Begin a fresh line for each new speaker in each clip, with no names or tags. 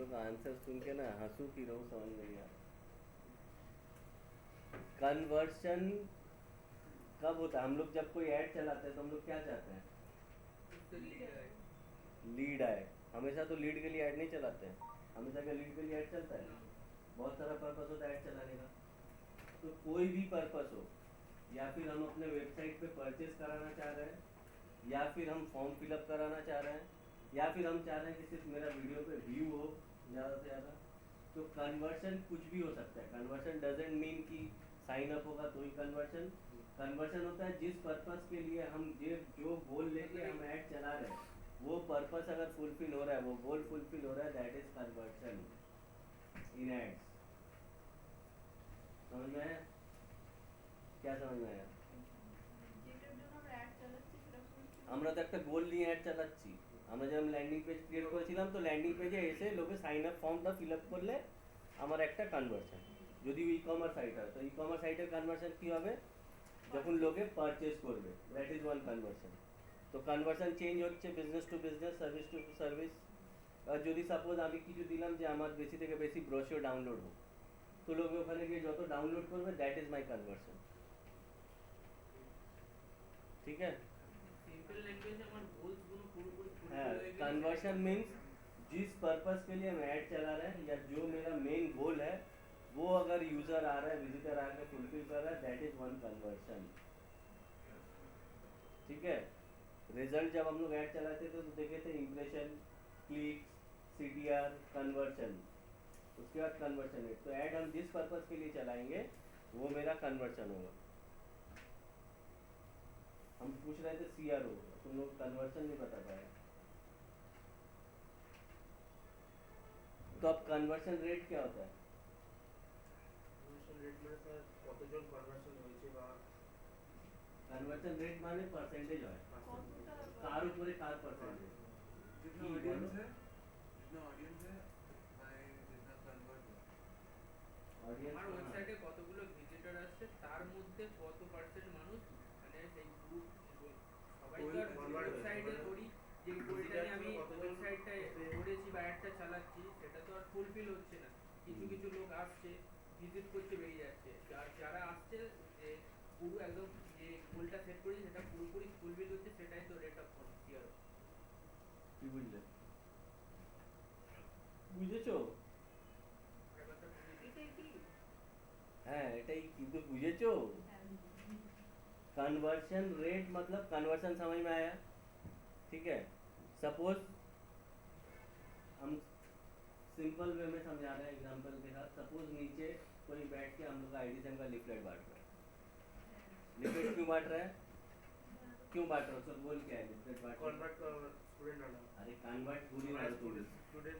लोग का आंसर सुन के ना हंसू की रो समझ नहीं आ रहा। कन्वर्शन कब होता है? हम लोग जब कोई ऐड चलाते हैं तो हम लोग क्या चाहते हैं?
उससे लीड है
लीड आए। हमेशा तो लीड के लिए ऐड नहीं चलाते हैं। हमेशा क्या लीड के लिए ऐड चलता है?
ना।
बहुत सारा पर्पस होता है ऐड चलाने का। तो कोई भी पर्पस हो, या फिर हम अपने वेबसाइट पे परचेस कराना चाह रहे हैं, या फिर हम फॉर्म फिलअप कराना चाह रहे हैं, या फिर हम चाह रहे हैं कि सिर्फ मेरा वीडियो पे व्यू हो ज़्यादा से ज़्यादा, तो कन्वर्शन कुछ भी हो सकता है। कन्वर्शन डजेंट मीन कि साइन अप होगा तो ही कन्वर्शन। कन्वर्शन होता है जिस पर्पस के लिए हम जो गोल लेके
मतलब
हम
एक
ऐड चला रहे हैं, वो पर्पस अगर फुलफिल हो रहा है, वो गोल फुलफिल हो रहा है, that is conversion in ads. समझ में आया? क्या समझ में आया?
যেটার জন্য আমরা অ্যাড চালাচ্ছি সেটা ফুলফিল
আমরা তো একটা গোল নিয়ে অ্যাড চালাচ্ছি। আমরা যেমন ল্যান্ডিং পেজ ক্রিয়েট করেছিলাম, তো ল্যান্ডিং পেজে এসে লোকে সাইন আপ ফর্মটা ফিল আপ করলে আমার একটা কনভার্সন। যদি ই কমার্স সাইট হয় তো ই কমার্স সাইটের কনভার্সন কী হবে? যখন লোকে পারচেস করবে, দ্যাট ইজ ওয়ান কনভার্সন। তো কনভার্সন চেঞ্জ হচ্ছে business to business, service to service. আর যদি সাপোজ আমি কিছু দিলাম যে আমার বেশি থেকে বেশি ব্রোশিওর ডাউনলোড হোক, তো লোকে ওখানে গিয়ে যত ডাউনলোড করবে, দ্যাট ইজ মাই কনভার্সন। ঠিক আছে?
সিম্পল ল্যাঙ্গুয়েজে আমার গোলস গুলো পুরোপুরি
हाँ,
ফুলফিল হয়ে গেলে সেটাই
कन्वर्शन मीन्स
कन्वर्शन।
जिस पर्पस के लिए हम ऐड चला रहे हैं, या जो मेरा मेन गोल है, वो अगर यूजर आ रहा है, विजिटर आकर फुलफिल कर रहा है, दैट इज वन कन्वर्शन। ठीक है? रिजल्ट जब हम लोग ऐड चलाते थे तो देखे थे इम्प्रेशन, क्लिक्स, सीटीआर, कन्वर्शन। उसके बाद कन्वर्शन रेट। तो ऐड हम जिस पर्पस के लिए चलाएंगे वो मेरा कन्वर्शन होगा। हम पूछ रहे थे सीआरओ, तुम लोग कन्वर्शन नहीं बता पाए। तो अब कन्वर्शन रेट क्या होता है?
কনভার্সন রেট মানে স্যার কতজন কনভার্সন হয়েছে বা
कन्वर्शन रेट माने परसेंटेज है।
পার্সেন্টেজ।
কতটা
कार ऊपर कार परसेंटेज
जितना
की
ऑडियंस
बोलो।
है, जितना ऑडियंस है उतना ही जितना कन्वर्ट हुआ।
ऑडियंस
আমার
कहाँ है?
ওয়েবসাইটে কতগুলো ভিজিটর আসছে তার মধ্যে কত পার্সেন্ট মানুষ মানে সেই গ্রুপ সবাই তো আর
Convert হয়েছে,
ওয়েবসাইটে
মানে
থোড়ি যে গোলটা নিয়ে আমি ওয়েবসাইটটায় করেছি বা অ্যাডটা চালাচ্ছি সেটা তো আর ফুলফিল হচ্ছে না। কিছু কিছু লোক আসছে, ভিজিট করতে বেরিয়ে যাচ্ছে, আর যারা আসছে যে পুরো একদম যে গোলটা সেট করেছি সেটা পুরোপুরি ফুলফিল হচ্ছে, সেটাই তো রেট অফ কনভার্সন।
কি বুঝলে? বুঝেছো?
ব্যাপারটা বুঝেছি।
এটাই কি
হ্যাঁ এটাই, কিন্তু বুঝেছো?
হ্যাঁ
कन्वर्शन रेट मतलब कन्वर्शन समझ में आया? ठीक है? सपोज हम सिंपल वे में समझा रहे हैं एग्जांपल के साथ। सपोज नीचे कोई बैठ के हम लोग का आईडी का लिफलेट बांट रहा है। लिफलेट क्यों बांट रहा है? क्यों बांट रहा है? उसका गोल क्या है लिफलेट बांट?
কনভার্ট করার স্টুডেন্ট আনা
अरे कन्वर्ट पूरी ना তুমি।
স্টুডেন্ট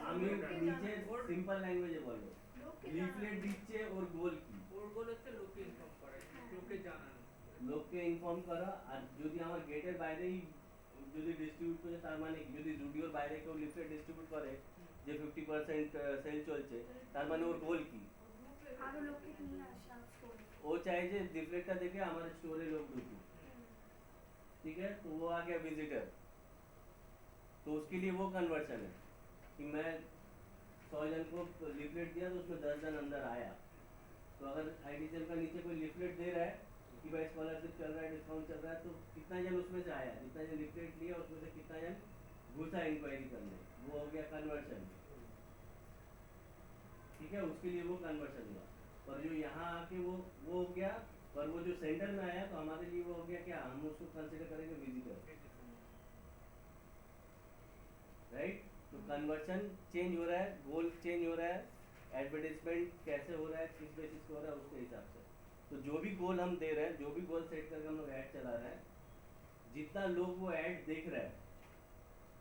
আমি নিচে সিম্পল ল্যাঙ্গুয়েজে বলবো,
লোককে
লিফলেট
জানানো।
দিচ্ছে ওর গোল কি?
ওর গোল হচ্ছে লোককে ইনফর্ম করা, লোককে জানানো।
লোককে ইনফর্ম করা। আর যদি আমার গেটের বাইরেই যদি ডিস্ট্রিবিউট করে, তার মানে কি? যদি জুডিওর বাইরে কেউ লিফলেট ডিস্ট্রিবিউট করে যে 50% সেল চলছে, তার মানে ওর গোল কি?
আরো লোককে নিয়ে আসা স্টোরে
ও চায় যে লিফলেটটা দেখে আমার স্টোরে लोग ढूंढे। ठीक है? तो वो आ गया विजिटर। तो उसके लिए वो कन्वर्शन है कि मैं 100 जन को लिफलेट दिया तो उसमें 10 जन अंदर आया। तो अगर आईडीसीएल का नीचे कोई लिफलेट दे रहा है कि भाई स्कॉलरशिप चल रहा है, डिस्काउंट चल रहा है, तो कितना जन उसमें से आया, जितना जन लिफलेट लिया उसमें से कितना जन घुसा इंक्वायरी करने, वो हो गया कन्वर्शन। ठीक है? उसके लिए वो कन्वर्शन हुआ। और जो यहाँ आके वो हो गया, और वो जो सेंटर में आया तो हमारे लिए वो हो गया क्या? हम उसको कंसिडर करेंगे विजिटर। राइट? तो कन्वर्शन चेंज हो रहा है, गोल चेंज हो रहा है, एडवर्टाइजमेंट कैसे हो रहा है, किस बेसिस पे हो रहा है, उसके हिसाब से। तो जो भी गोल हम दे रहे हैं, जो भी गोल सेट करके हम लोग ऐड चला रहे हैं, जितना लोग वो ऐड देख रहे हैं,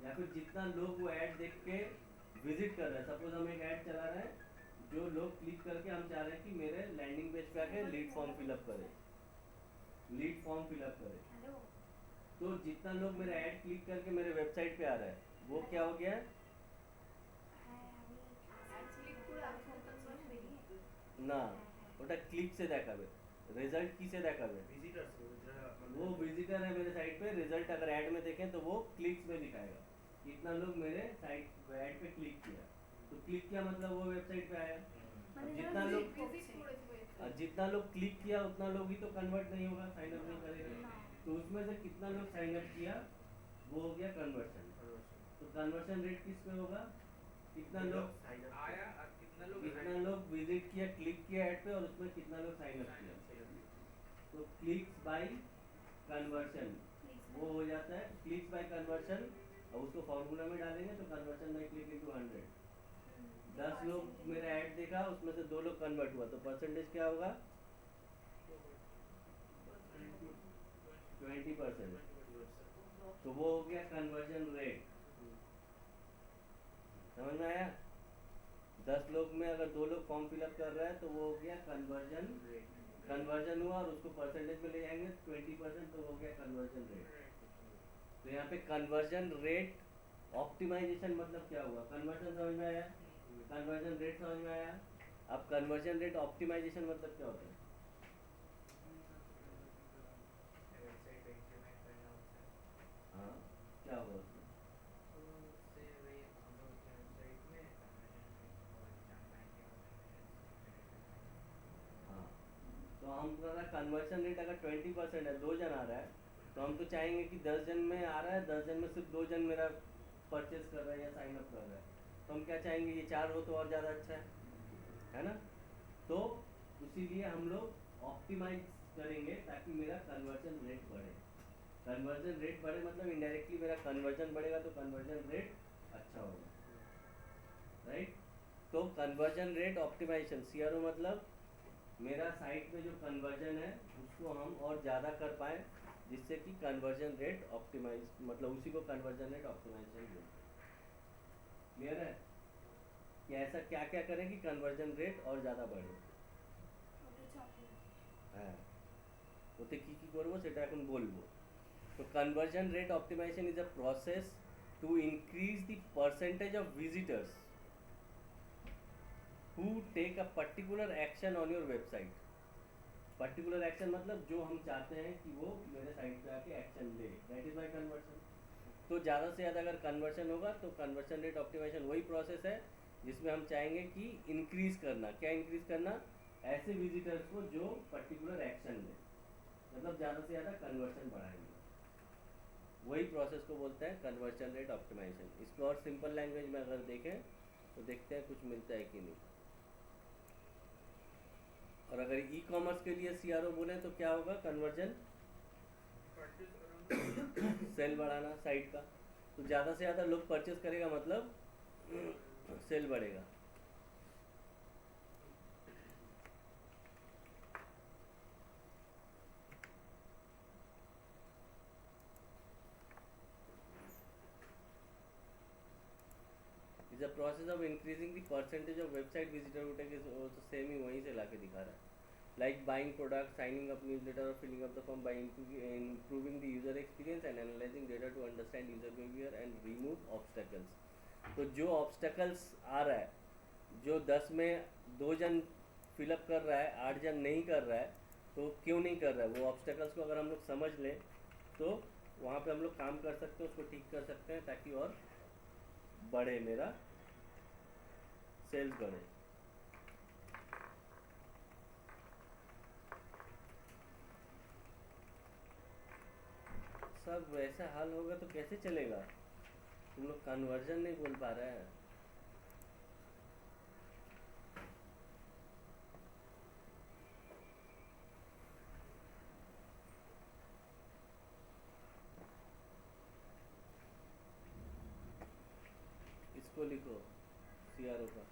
या फिर जितना लोग वो ऐड देख के विजिट कर रहे हैं। सपोज हम एक ऐड चला रहे हैं, जो लोग क्लिक करके हम चाह रहे हैं कि मेरे लैंडिंग पेज पे आके लीड फॉर्म फिलअप करें, लीड फॉर्म फिलअप करें।
হ্যালো
तो जितना लोग मेरा ऐड क्लिक करके मेरे वेबसाइट पे आ रहा है, वो क्या हो गया?
হ্যাঁ আমি অ্যাড ক্লিক করে আমি ফোনটা ছেড়ে বেরিয়ে
না, ওটা ক্লিক से দেখাবে। रिजल्ट किसे দেখাবে?
ভিজিটার্স যারা
वो विजिटर है मेरे साइट पे, रिजल्ट अगर ऐड में देखें तो वो क्लिक्स में दिखाएगा, कितना लोग मेरे साइट ऐड पे क्लिक किया। तो क्लिक किया मतलब वो वेबसाइट पे आया।
মানে
जितना
যারা
लोग-
visit করেছে website
जितना लोग क्लिक किया उतना लोग ही तो कन्वर्ट नहीं होगा, साइन अप नहीं
না।
करेगा। तो उसमें से कितना लोग साइन अप किया वो हो गया कन्वर्शन। तो कन्वर्शन रेट किस पे होगा, कितना लोग
आया और
कितना लोग विजिट किया, क्लिक किया ऐड पे, और उसमें कितना लोग साइन अप किया। तो क्लिक्स बाय कन्वर्शन वो हो जाता है क्लिक्स बाय कन्वर्शन, और उसको फॉर्मूला में डालेंगे तो कन्वर्शन बाय क्लिक इनटू 100। 10 लोग मेरा ऐड देखा, उसमें से 2 लोग कन्वर्ट हुआ, तो परसेंटेज क्या होगा, 20%। तो वो हो गया कन्वर्जन रेट। समझ में आया? 10 लोग में अगर 2 लोग फॉर्म फिलअप कर रहा है तो वो हो गया कन्वर्जन, कन्वर्जन हुआ, और उसको परसेंटेज में ले जाएंगे 20%, तो हो गया कन्वर्जन रेट। तो यहाँ पे कन्वर्जन रेट ऑप्टिमाइजेशन मतलब क्या हुआ, कन्वर्जन समझ में आया, कन्वर्जन रेट समझ में आया। अब कन्वर्जन रेट ऑप्टिमाइजेशन मतलब क्या होता है? हाँ, क्या हुआ उसमें? हाँ, तो हम कन्वर्शन रेट अगर 20% है, 2 जन आ रहा है, तो हम तो चाहेंगे कि 10 जन में आ रहा है, 10 जन में सिर्फ 2 जन मेरा परचेस कर रहा है या साइन अप कर रहा है, तो हम क्या चाहेंगे, ये 4 हो तो और ज़्यादा अच्छा है ना। तो इसीलिए हम लोग ऑप्टिमाइज करेंगे ताकि मेरा कन्वर्जन रेट बढ़े। कन्वर्जन रेट बढ़े मतलब इनडायरेक्टली मेरा कन्वर्जन बढ़ेगा, तो कन्वर्जन रेट अच्छा होगा, राइट। तो कन्वर्जन रेट ऑप्टिमाइजेशन, सीआरओ मतलब मेरा साइट में जो कन्वर्जन है उसको हम और ज़्यादा कर पाएँ, जिससे कि कन्वर्जन रेट ऑप्टिमाइज, मतलब उसी को कन्वर्जन रेट ऑप्टिमाइजेशन बोलते हैं। क्लियर है कि ऐसा क्या क्या करें कि कन्वर्जन रेट और ज़्यादा बढ़े? হ্যাঁ, ওতে কি কি করব সেটা এখন বলবো। তো conversion rate optimisation is a process to increase the percentage of visitors who take a particular action on your website। Particular action मतलब जो हम चाहते हैं कि वो मेरे साइट पे आके एक्शन ले, दैट इज माय कन्वर्शन। तो ज़्यादा से ज़्यादा अगर कन्वर्शन होगा तो कन्वर्शन रेट ऑप्टिमाइजेशन वही प्रोसेस है जिसमें हम चाहेंगे कि इंक्रीज़ करना, क्या इंक्रीज़ करना, ऐसे विजिटर्स को जो पर्टिकुलर एक्शन ले, मतलब ज़्यादा से ज़्यादा कन्वर्शन बढ़ाएंगे, वही प्रोसेस को बोलते हैं कन्वर्शन रेट ऑप्टिमाइजेशन। इसको और सिंपल लैंग्वेज में अगर देखें तो देखते हैं कुछ मिलता है कि नहीं। और अगर ई कॉमर्स के लिए सीआरओ बोले तो क्या होगा, कन्वर्जन, सेल बढ़ाना साइट का, तो ज़्यादा से ज़्यादा लोग परचेस करेगा मतलब सेल बढ़ेगा। Is a process of increasing the percentage of website visitor, तो सेम ही वहीं से लाके दिखा रहा है। Like buying product, signing up newsletter or filling up the form by improving the user experience and analyzing data to understand user behavior and remove obstacles। तो जो obstacles आ रहा है, जो 10 में 2 जन फिलअप कर रहा है, 8 जन नहीं कर रहा है, तो क्यों नहीं कर रहा है, वो obstacles को अगर हम लोग समझ लें तो वहाँ पे हम लोग काम कर सकते हैं, उसको ठीक कर सकते हैं ताकि और बढ़े, मेरा सेल्स बढ़े। सब वैसा हाल होगा तो कैसे चलेगा, तुम लोग कन्वर्जन नहीं बोल पा रहे हैं। इसको लिखो सीआरओ का।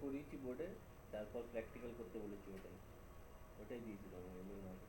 করিয়েছি বোর্ডে, তারপর প্র্যাকটিক্যাল করতে বলেছি ওটাই দিয়েছিলাম এমনি নয়।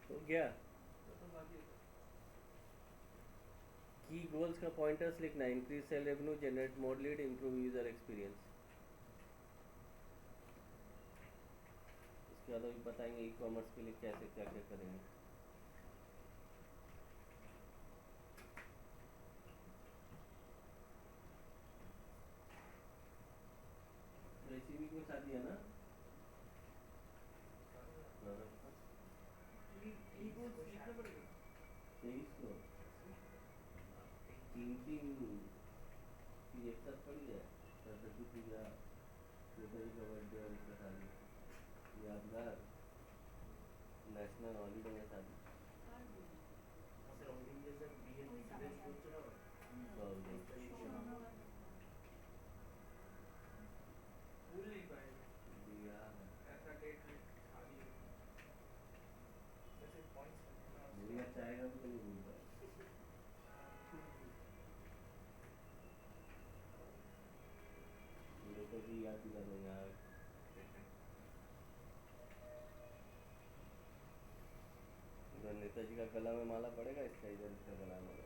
हो गया।
तो बाकी है।
की गोल्स का पॉइंटर्स लिखना है, increase sale revenue, generate more lead, improve user experience. इसके बाद अभी बताएंगे ई कॉमर्स के लिए कैसे क्या क्या करेंगे। रेसिपी को शादी है ना,
लिखना पड़ेगा।
23 को 3 की एक साथ पड़ी है, सरस्वती पूजा, नेताजी का बर्थडे और इसका शादी, यादगार, नेशनल हॉलीडे में शादी।
सर ऑलरेडी ये सर बीए स्टूडेंट्स করছে না
भूल नहीं पाएगा
दिया
ऐसा डेट में शादी हो।
जैसे पॉइंट्स रखना
भूलना चाहेगा तो नहीं भूल पाएगा। मेरे को भी याद दिला दो यार। इधर नेताजी का गला में माला पड़ेगा, इसका इधर इसका गला में माला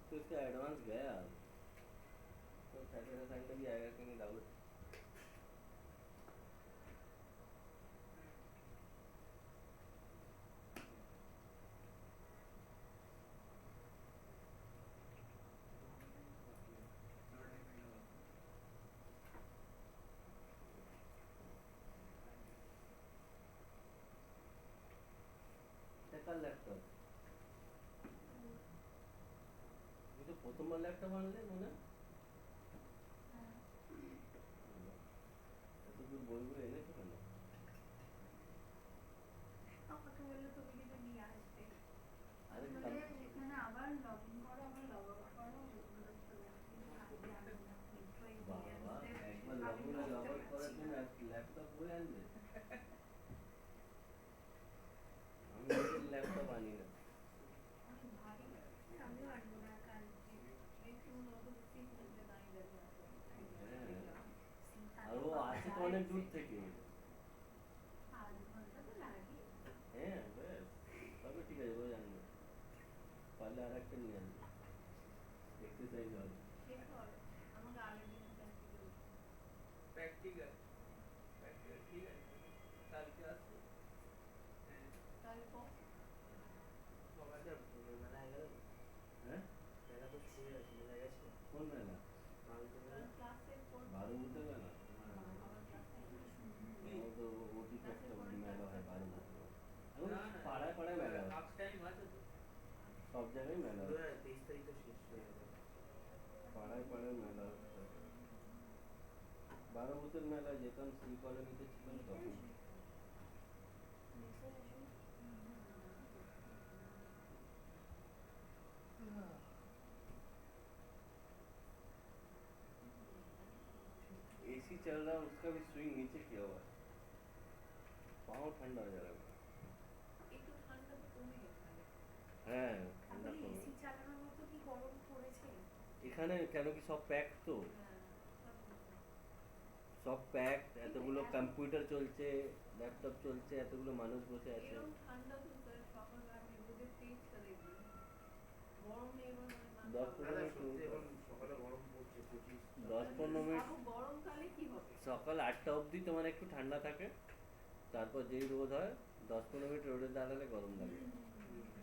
तो इसका एडवांस गया, तो सैटरडे संडे भी आएगा कि नहीं डाउट। कल लैपटप ये तो প্রথমবার ল্যাপটপ আনলে মনে এত দূর বইগুলো এনেছো কেন?
আমাকে বললো তুমি কিন্তু নিয়ে আসবে,
আরে
বলে এখানে আবার লগ ইন করো, আবার লগ আউট করো, ওগুলো তো কিন্তু আজকে আনবো না, ইন্ট্রো
বাবা একবার লগ ইন লগ আউট করার জন্য ল্যাপটপ বই আনবে? আমি ল্যাপটপ আনি না।
অনেক ভারী, আমিও আনবো না কাল, একটু নতুন সিট নিতে নাই যাবে
আর ও আসে তো অনেক দূর থেকে।
8 ঘন্টা তো লাগে।
হ্যাঁ ব্যাস, তবে ঠিক আছে রোজ আনবে, পারলে আর একটা নিয়ে আনবে, এক্সারসাইজ হবে।
শেষ কর, আমাকে আগের দিন প্র্যাকটিক্যাল
प्रैक्टिकल ठीक है कल क्लास
তাহলে কম
होगा
सर बनाया गया তো শুরু হয়ে গেছে, মেলা গেছে
কোন মেলা?
কালকে মেলা।
ক্লাসের পর
বারো ভূতের মেলা?
আবার ক্লাসে
ও তো অতি কষ্ট মেলা হয় বারো ভূতের। এখন
না, না,
পাড়ায় পাড়ায় মেলা হয়,
হাফ টাইম আছে তো।
সব জায়গায় মেলা
শুরু
হয়,
হয় 23 তারিখ তো শেষ হয়ে যাবে।
পাড়ায় পাড়ায় মেলা হচ্ছে। বারো ভূতের মেলায় যেতাম, শ্রী কলোনিতে ছিলাম তখন। एसी चल रहा है, उसका भी स्विंग नीचे किया हुआ है, पाँव ठंडा हो जा रहा है।
একটু ঠান্ডা তো কমে গেছে।
হ্যাঁ ঠান্ডা
তাহলে
কমে
এসি চালানোর মতো কি গরম পড়েছে?
এখানে, কেন কি সব প্যাক তো, সব প্যাক, এতগুলো কম্পিউটার চলছে, ল্যাপটপ চলছে, এতগুলো মানুষ বসে আছে।
এরকম ঠান্ডা তো স্যার সকালবেলা রোদের তেজটা দেখবেন, গরম নেই মানে
দশ
না না,
পনেরো
সত্যি এখন
মিনিট,
সকালে গরম পড়ছে 25।
10-15 মিনিট
বাবু গরমকালে কি হবে?
সকাল 8টা অবধি তোমার একটু ঠান্ডা থাকে, তারপর যেই রোদ হয় 10-15 মিনিট রোদে দাঁড়ালে গরম লাগে,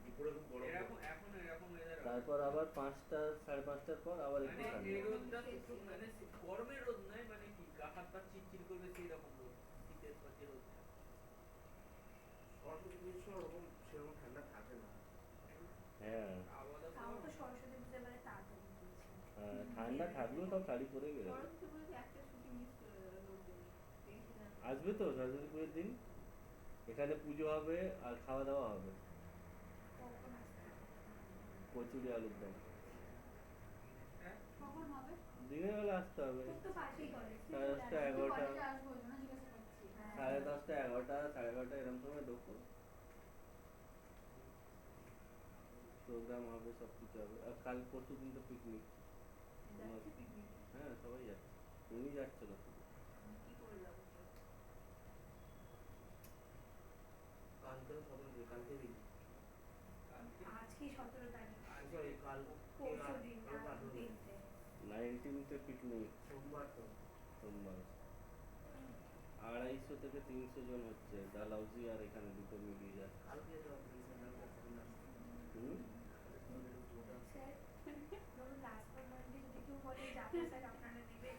দুপুরে খুব গরম
এরকম
পড়ে।
এখন এরকম weather হবে।
তারপর আবার 5টা 5:30টার পর আবার একটু
মানে
ঠান্ডা।
এই রোদটা একটু মানে গরমের রোদ নয়, মানে কি গা হাত পা চিরচির করবে সেই রকম রোদ, শীতের পর যে রোদটা।
সরস্বতী পুজোর সময় ওরকম সেরকম ঠান্ডা থাকে না।
হ্যাঁ
আবহাওয়া
তাও তো সরস্বতী পুজো এবারে তাড়াতাড়ি হয়েছে।
ঠান্ডা থাকলেও সব শাড়ি পরে বেরোবে।
সরস্বতী পুজোতে একটা ছুটি মিস করে যাবে লোকজনের। দেখি না।
আসবে তো সরস্বতী পুজোর দিন, এখানে পুজো হবে আর খাওয়া দাওয়া হবে,
কখন আসবে?
কচুরি আলুর দম।
হ্যাঁ
কখন হবে?
দিনের বেলা আসতে হবে,
তোর তো পাশেই কলেজ।
10:30 11টা,
আসবো ওই জন্য জিজ্ঞাসা করছি।
10:30 11টা 11:30 এরকম সময় ঢুকবো, প্রোগ্রাম হবে, সব কিছু হবে। আর কাল পরশু দিন তো পিকনিক,
যাচ্ছে পিকনিক।
হ্যাঁ সবাই যাচ্ছে, তুমি যাচ্ছ না শুধু।
কি করে যাবো?
কালকে 17 কালকে দিন।
কালকে
আজকে 17 তারিখ।
সরি কাল
পরশু দিন
কাল
না
18
দিনতে।
19th পিকনিক
সোমবার তো।
সোমবার, 250 থেকে 300 জন হচ্ছে, ডালহাউসি আর এখানে দুটো মিলিয়ে যাচ্ছে।
কালকে তো প্রিন্সিপাল কাছে আসছে।
হুম
স্যার ধরুন লাস্ট মোমেন্টে যদি কেউ বলে যাবো স্যার আপনারা নেবেন।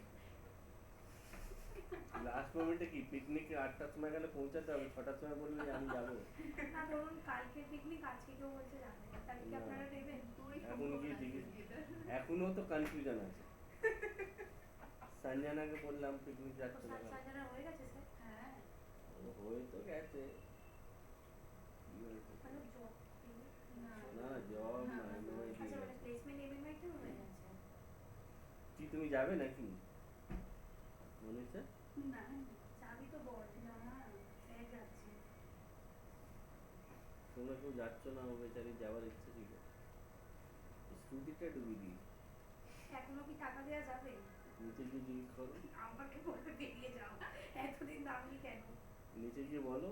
লাস্ট মোমেন্টে কি পিকনিক 8টার সময় গেলে পৌঁছাতে হবে, 6টার সময় বললে যে আমি যাবো?
না ধরুন কালকে পিকনিক আজকে কেউ বলছে যাবে না, তাহলে কি
না।
আপনারা নেবেন? তোরই
এখন কি জিজ্ঞেস, এখনো তো কনফিউশন আছে। সঞ্জনাকে বললাম পিকনিক যাচ্ছে না কেন?
সাজানা হয়ে গেছে স্যার? হ্যাঁ।
ও হয়ে তো গেছে, কি হয়েছে?
মানে জব
না জব না এমএমআই
আচ্ছা
দিয়ে
মানে
গেছে।
প্লেসমেন্ট এমএমআই তে হয়ে গেছে।
কি তুমি যাবে নাকি মনে হচ্ছে?
না যাবি তো বল। না স্যার যাচ্ছে।
তোমরা কেউ যাচ্ছ না, ও বেচারি যাওয়ার ইচ্ছে ছিল, স্কুটিটা ডুবি দিই,
এখনো কি টাকা দেওয়া যাবে?
নিচে গিয়ে জিজ্ঞেস করো,
আমাকে বলতে বেরিয়ে যাও, এতদিন দামনি কেন?
নিচে গিয়ে বলো,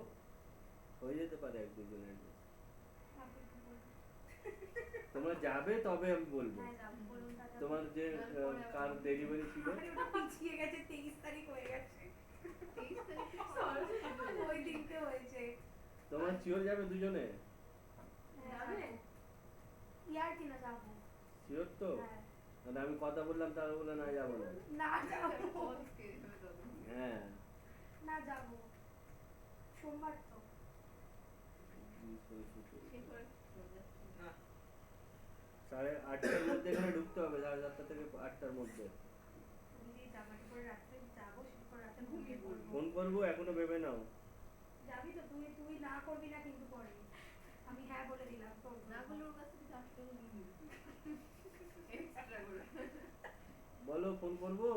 হয়ে যেতে পারে 1-2 জনের।
আপনি কি বলবেন?
তোমরা যাবে তবে আমি বলবো।
হ্যাঁ যাবো বলুন দাদা।
তোমার যে কার ডেলিভারি ছিল,
আরে ওটা পিছিয়ে গেছে, 23 তারিখ হয়ে গেছে। 23 তারিখ ওই দিনতে হয়েছে।
তোমার শিওর যাবে দুজনে?
যাবে? ইয়ার কি না যাবো?
শিওর তো?
হ্যাঁ।
মানে আমি কথা বললাম তারা বলে না যাবো না।
না যাবো।
হ্যাঁ
না যাবো। সোমবার তো।
না
8:30টার মধ্যে এখানে ঢুকতে হবে, 7:30 থেকে 8টার মধ্যে।
তুমি যে জামাটি পরে রাত্রে যাবো, সেরপর রাতে ঘুমিয়ে পড়বো।
ফোন করবো, এখনো ভেবে নাও।
যাবি তো তুই? তুই না করবি না কিন্তু পরে। আমি হ্যাঁ বলে দিলাম তো।
না বলে ওর কাছ থেকে 4 টাকা নিয়ে নিবি এক্সট্রা করে।
বলো ফোন করবো।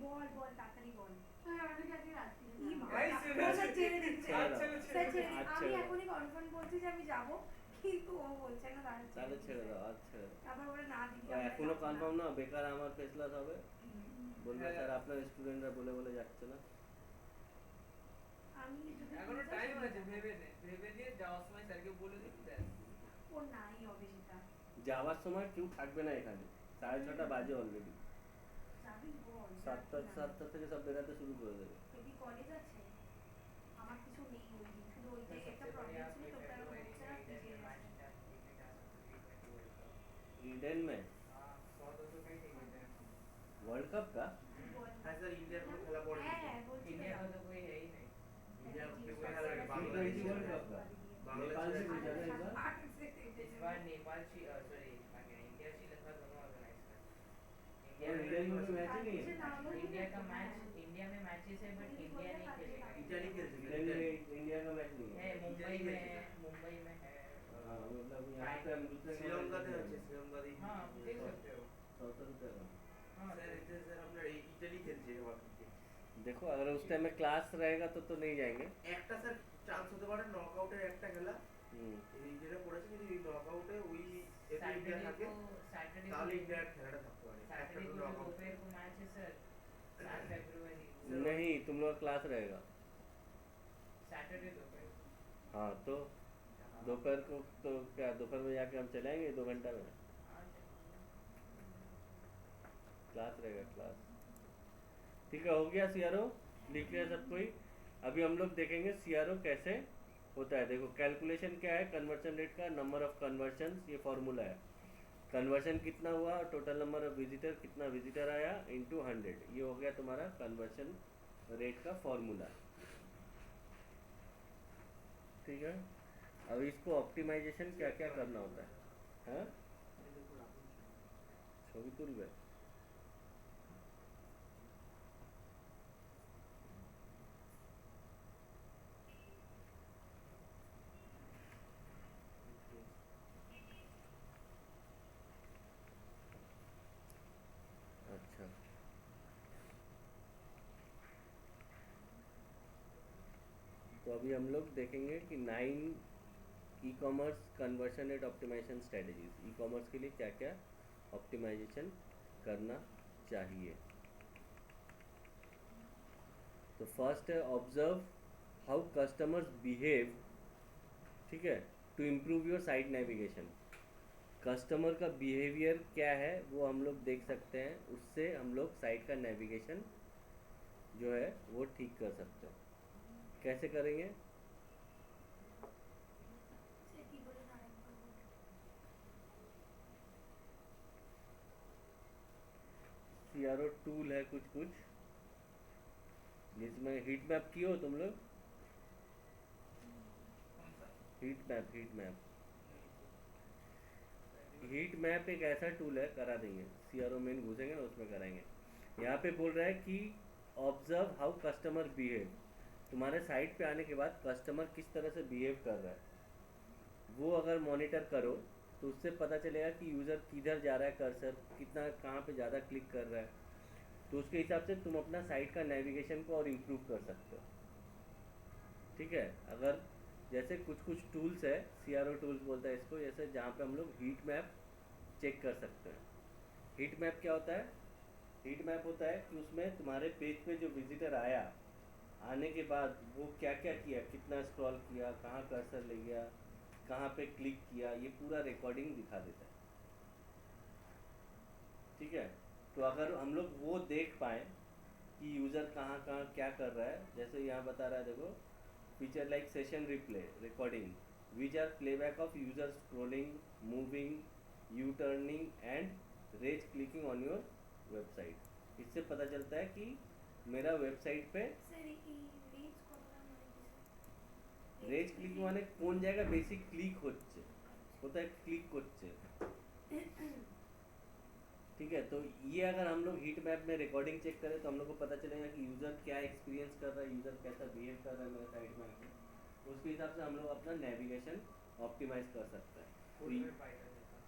বল বল তাড়াতাড়ি বল।
হ্যাঁ আমি কাছে রাখছি
ই মা,
এই ছেড়ে
ও স্যার
দে।
ছেড়ে দিচ্ছে।
ছেড়ে দাও।
স্যার ছেড়ে দিচ্ছে।
আচ্ছা।
আমি এখনই কনফার্ম বলছি যে আমি যাবো, কিন্তু ও বলছে না
তাহলে ছেড়ে দাও, আজ ছেড়ে দাও।
তারপর বলে না দিদি
ও
আমরা
এখনো
যাবো না।
কনফার্ম না, বেকার আমার ফেসলাস হবে। বলবে
হ্যাঁ।
স্যার আপনার স্টুডেন্টরা বলে বলে যাচ্ছে না।
আমি যদি
এখনো টাইম আছে, ভেবে নে, ভেবে নিয়ে যাওয়ার সময় স্যারকে বলে দিবি ব্যাস।
ও নাই হবে সেটা।
যাওয়ার সময় কেউ থাকবে না এখানে, 6:30 বাজে অলরেডি।
যাবি বল।
7টা থেকে সব বেরাতে শুরু করে দেবে।
যদি কলেজ আছে আমার কিছু নেই ওই দিন, শুধু ওইটাই একটা প্রবলেম ছিল, তো ওটা হচ্ছে না, পিছিয়ে গেছে।
ईडन में
हाँ 100-200 का ही टिकट है
वर्ल्ड कप का
হ্যাঁ স্যার ইন্ডিয়ার কোনো খেলা পড়ে
হ্যাঁ বলছি
इंडिया का तो कोई है ही नहीं
ইন্ডিয়ার
जी,
কোন খেলা
जी,
বাংলাদেশ
T20 वर्ल्ड कप का नेपाल से भेजा था इस बार
इस बार नेपाल सॉरी इंडिया श्रीलंका दोनों ऑर्गेनाइज कर
और
इंडिया
ईडन में मैच ही नहीं है
इंडिया का मैच इंडिया में मैचेस है बट इंडिया नहीं खेलेगा
ইতালি খেলছে
ईडन में इंडिया का मैच नहीं
है
है
मुंबई में है
हाँ मतलब यहाँ पे हम दूसरे का
শ্রীলঙ্কাতে
मैच
আছে
नहीं
শ্রীলঙ্কাতে
हाँ देख सकते हो
100 रुपये का
हाँ
স্যার এটা স্যার আপনার ইতালি খেলছে হকিতে
देखो अगर उस टाइम में क्लास रहेगा तो नहीं जाएंगे
একটা স্যার চান্স হতে পারে নকআউটের একটা খেলা
हम्म,
এই যেটা পড়েছে যদি ওই নকআউটে ওই এতে ইন্ডিয়া থাকে
सैटरडे
তাহলে ইন্ডিয়ার খেলাটা থাকতে পারে একটা
सैटरडे को
নকআউট
दोपहर को मैच है सर 7 फरवरी
नहीं तुम लोग क्लास रहेगा
सैटरडे दोपहर को
हाँ तो दोपहर को तो क्या दोपहर में जाके हम चलाएंगे 2 घंटा में
हाँ,
क्लास रहेगा क्लास ठीक है हो गया सीआरओ लिख लिया सब कोई अभी हम लोग देखेंगे सीआरओ कैसे होता है देखो कैलकुलेशन क्या है कन्वर्शन रेट का नंबर ऑफ कन्वर्शन ये फॉर्मूला है कन्वर्शन कितना हुआ टोटल नंबर ऑफ विजिटर कितना विजिटर आया इंटू 100 ये हो गया तुम्हारा कन्वर्शन रेट का फॉर्मूला ठीक है अब इसको ऑप्टिमाइजेशन क्या क्या करना होता है हाँ ছবি তুলবে अच्छा तो अभी हम लोग देखेंगे कि 9 e-commerce conversion rate optimisation strategies e-commerce के लिए क्या क्या ऑप्टिमाइजेशन करना चाहिए तो फर्स्ट है ऑब्जर्व हाउ कस्टमर्स बिहेव ठीक है to improve your site navigation customer का बिहेवियर क्या है वो हम लोग देख सकते हैं उससे हम लोग साइट का नेविगेशन जो है वो ठीक कर सकते हैं कैसे करेंगे
সে কি বলে না একবার বলো।
सीआरओ टूल है कुछ कुछ जिसमें हीट मैप किए हो तुम लोग हीट मैप एक ऐसा टूल है करा देंगे सीआरओ मेन घुसेंगे ना उसमें कराएंगे यहाँ पे बोल रहा है कि ऑब्जर्व हाउ कस्टमर बिहेव तुम्हारे साइट पे आने के बाद कस्टमर किस तरह से बिहेव कर रहा है वो अगर मॉनिटर करो तो उससे पता चलेगा कि यूज़र किधर जा रहा है कर्सर कितना कहाँ पे ज़्यादा क्लिक कर रहा है तो उसके हिसाब से तुम अपना साइट का नेविगेशन को और इम्प्रूव कर सकते हो ठीक है अगर जैसे कुछ कुछ टूल्स है सीआरओ टूल्स बोलता है इसको जैसे जहाँ पे हम लोग हीट मैप चेक कर सकते हैं हीट मैप क्या होता है हीट मैप होता है कि उसमें तुम्हारे पेज पे जो विजिटर आया आने के बाद वो क्या क्या किया कितना स्क्रॉल किया कहाँ कर्सर ले गया कहाँ पे क्लिक किया ये पूरा रिकॉर्डिंग दिखा देता है ठीक है तो अगर हम लोग वो देख पाएँ कि यूज़र कहाँ कहाँ क्या कर रहा है जैसे यहाँ बता रहा है देखो feature like session replay recording which are playback of user scrolling moving u turning and rage clicking on your website इससे पता चलता है कि मेरा वेबसाइट पे
স্যার এই রিচ কতটা মানে কি
रेज क्लिकिंग মানে কোন জায়গা বেশি ক্লিক হচ্ছে কোথায় ক্লিক করছে ठीक है तो ये अगर हम लोग हीट मैप में रिकॉर्डिंग चेक करें तो हम लोग को पता चलेगा कि यूज़र क्या एक्सपीरियंस कर रहा है यूज़र कैसा बिहेव कर रहा है मेरे साइट में आके उसके हिसाब से हम लोग अपना नेविगेशन ऑप्टिमाइज कर सकते हैं
कोड में पाइथन जैसा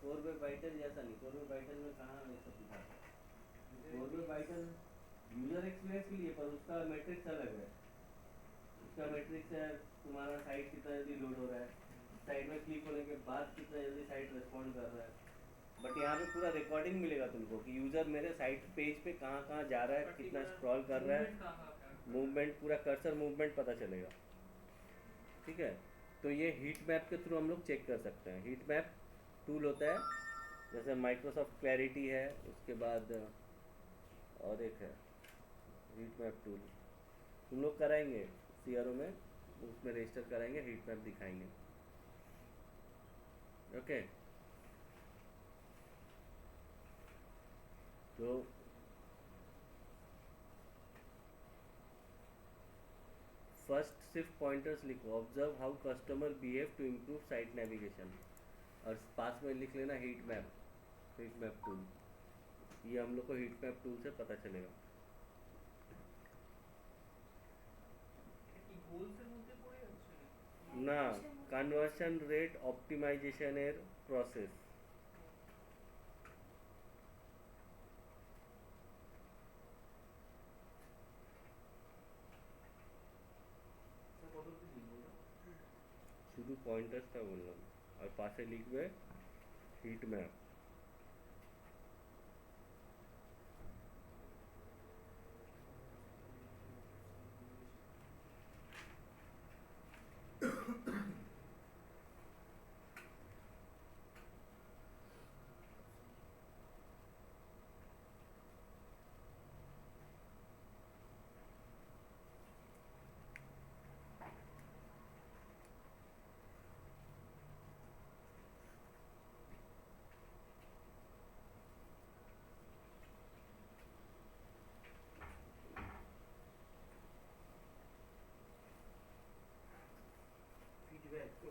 कोर वेब वाइटल जैसा नहीं कोर वेब वाइटल में कहाँ ये सब दिखाता है core web vital user experience के लिए पर उसका मैट्रिक्स अलग है उसका मैट्रिक्स है तुम्हारा साइट कितना जल्दी लोड हो रहा है साइट में क्लिक होने के बाद कितना जल्दी साइट रिस्पॉन्ड कर रहा है बट यहाँ पे पूरा रिकॉर्डिंग मिलेगा तुमको कि यूज़र मेरे साइट पेज पे कहाँ कहाँ जा रहा है कितना स्क्रॉल कर रहा है मूवमेंट पूरा कर्सर मूवमेंट पता चलेगा ठीक है तो ये हीट मैप के थ्रू हम लोग चेक कर सकते हैं हीट मैप टूल होता है जैसे माइक्रोसॉफ्ट क्लैरिटी है उसके बाद और एक है हीट मैप टूल तुम लोग कराएंगे सीआरओ में उसमें रजिस्टर कराएंगे हीट मैप दिखाएंगे ओके तो फर्स्ट सिर्फ पॉइंटर्स लिखो, observe how customer behave to improve site navigation, और पास में लिख लेना हीट मैप टूल। ये हम लोग को हीट मैप टूल से पता चलेगा।
এটা কি গোলসের মধ্যে পড়ে যাচ্ছে
না, কনভার্সন রেট অপটিমাইজেশনের প্রসেস।
স্যার কত অবধি লিখবো না?
শুধু পয়েন্টার্সটা বললাম, আর পাশে লিখবে হিট ম্যাপ।
ফিডব্যাক তো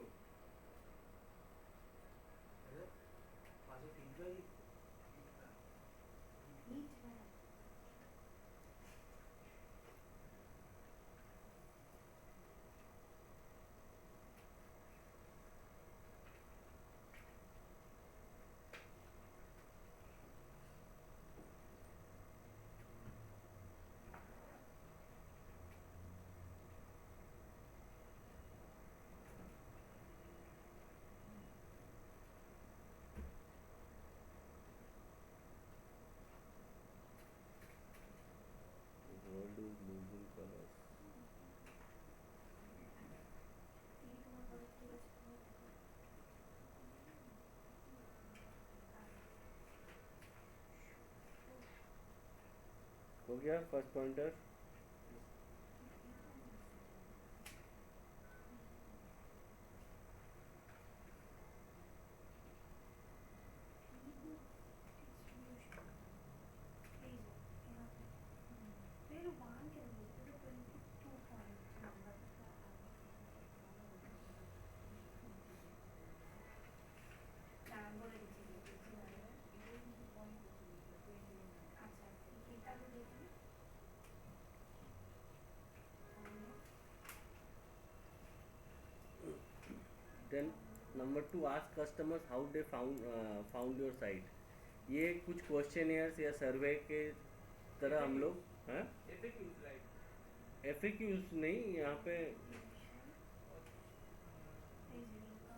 হ্যাঁ, পাশে feedback
Heat map.
World is losing colours.
Heat map और उसके बाद
हो गया फर्स्ट पॉइंटर।
फिर वहाँ के लिए तो 22 पॉइंट नंबर का नाम बोले दीजिए अच्छा कितना तो देखिए
then number 2, ask customers how they found your site. ये कुछ क्वेश्चनियर्स या सर्वे के तरह हम लोग हैं,
FAQs राइट
FAQs नहीं यहाँ पे,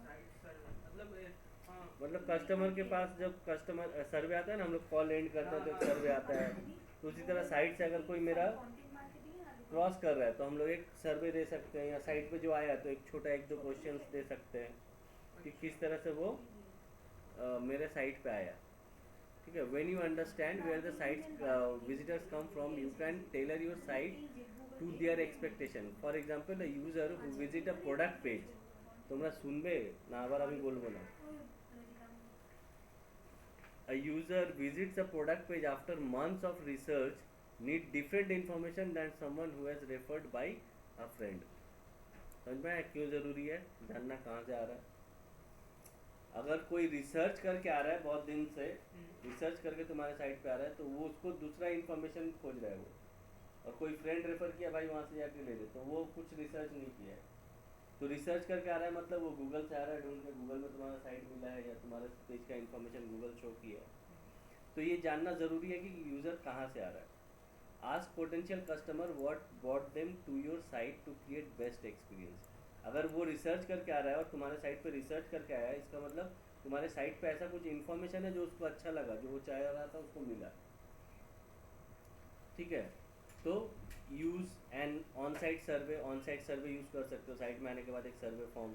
साइट सर्वे मतलब हाँ
मतलब कस्टमर के पास जब कस्टमर सर्वे आता है ना, हम लोग कॉल एंड करते हैं तो सर्वे आता है, तो उसी तरह साइट से अगर कोई मेरा क्रॉस कर रहा है तो हम लोग एक सर्वे दे सकते हैं, या साइट पे जो आया तो एक छोटा 1-2 क्वेश्चंस दे सकते हैं कि किस तरह से वो मेरे साइट पे आया। ठीक है, when you understand where the site visitors come from, you can tailor your site to their expectation. For example a user who visit a product page, তোমরা শুনবে না আবার আমি বলবো না। A user visits a product page after months of research need different information than someone who has referred by a friend। समझ में आया क्यों ज़रूरी है जानना कहाँ से आ रहा है। अगर कोई रिसर्च करके आ रहा है, बहुत दिन से रिसर्च करके तुम्हारे साइट पे आ रहा है, तो वो उसको दूसरा इन्फॉर्मेशन खोज रहा है वो, और कोई फ्रेंड रेफर किया भाई वहाँ से जाके ले ले, तो वो कुछ रिसर्च नहीं किया है। तो रिसर्च करके आ रहा है मतलब वो गूगल से आ रहा है, ढूंढ के गूगल में तुम्हारा साइट मिला है या तुम्हारे पेज का इन्फॉर्मेशन गूगल शो किया है। तो ये जानना ज़रूरी है कि यूज़र कहाँ से आ रहा है। Ask potential customer what brought them to your site to create best experience. अगर वो रिसर्च करके आ रहा है और तुम्हारे साइट पे रिसर्च करके आया है, इसका मतलब तुम्हारे साइट पे ऐसा कुछ इन्फॉर्मेशन है जो उसको अच्छा लगा, जो वो चाह रहा था उसको मिला। ठीक है, तो use an on site survey use कर सकते हो साइट में आने के बाद एक survey form,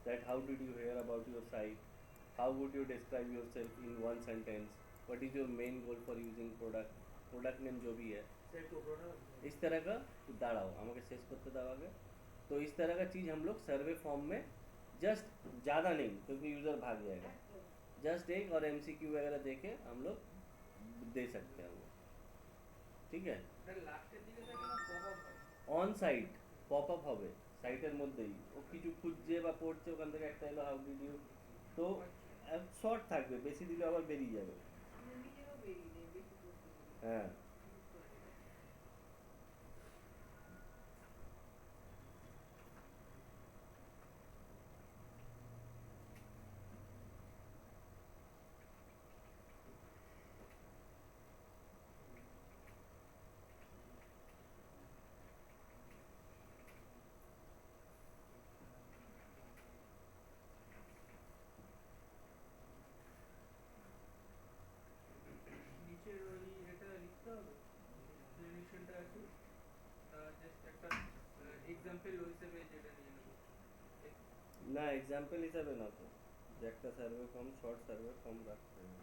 that how did you hear about your site, how would you describe yourself in 1 sentence, what is your main goal for using product name जो भी है,
সেট করবো না
इस तरह का दाड़ाओ আমাকে শেষ করতে দাও आगे। तो इस तरह का चीज़ हम लोग सर्वे फॉर्म में जस्ट ज़्यादा नहीं क्योंकि यूज़र भाग जाएगा, जस्ट एक और MCQ वगैरह देके हम लोग दे सकते हैं वो, ঠিক আছে।
এটা লাস্টের দিকে থাকে না পপ আপ হয়
অন সাইট পপ আপ হবে সাইটের মধ্যেই, ও কিছু খুঁজছে বা পড়ছে, ওখান থেকে একটা এলো হাউ ডিড ইউ, তো শর্ট থাকবে, বেশি দিলে আবার বেরিয়ে যাবে।
নিজেও বেরিয়ে যায় বেশি করতে গেলে।
হ্যাঁ
নিচের ওই এটা লিখতে হবে ডেফিনিশনটা আছে জাস্ট একটা এক্সাম্পল হিসেবে যেটা নিয়ে নেবো
না এক্সাম্পল হিসাবে না, তো যে একটা survey form short survey form রাখতে হবে।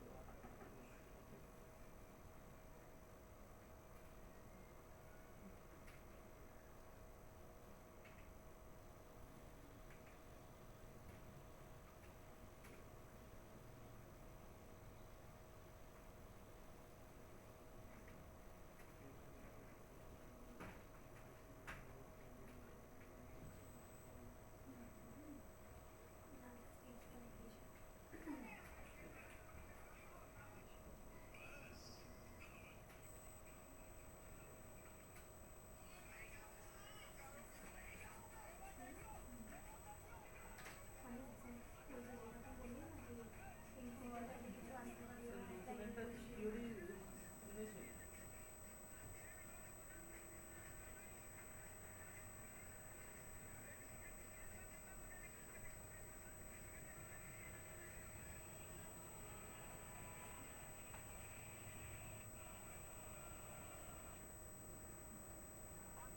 নতুন একটা থিওরি শুনেছি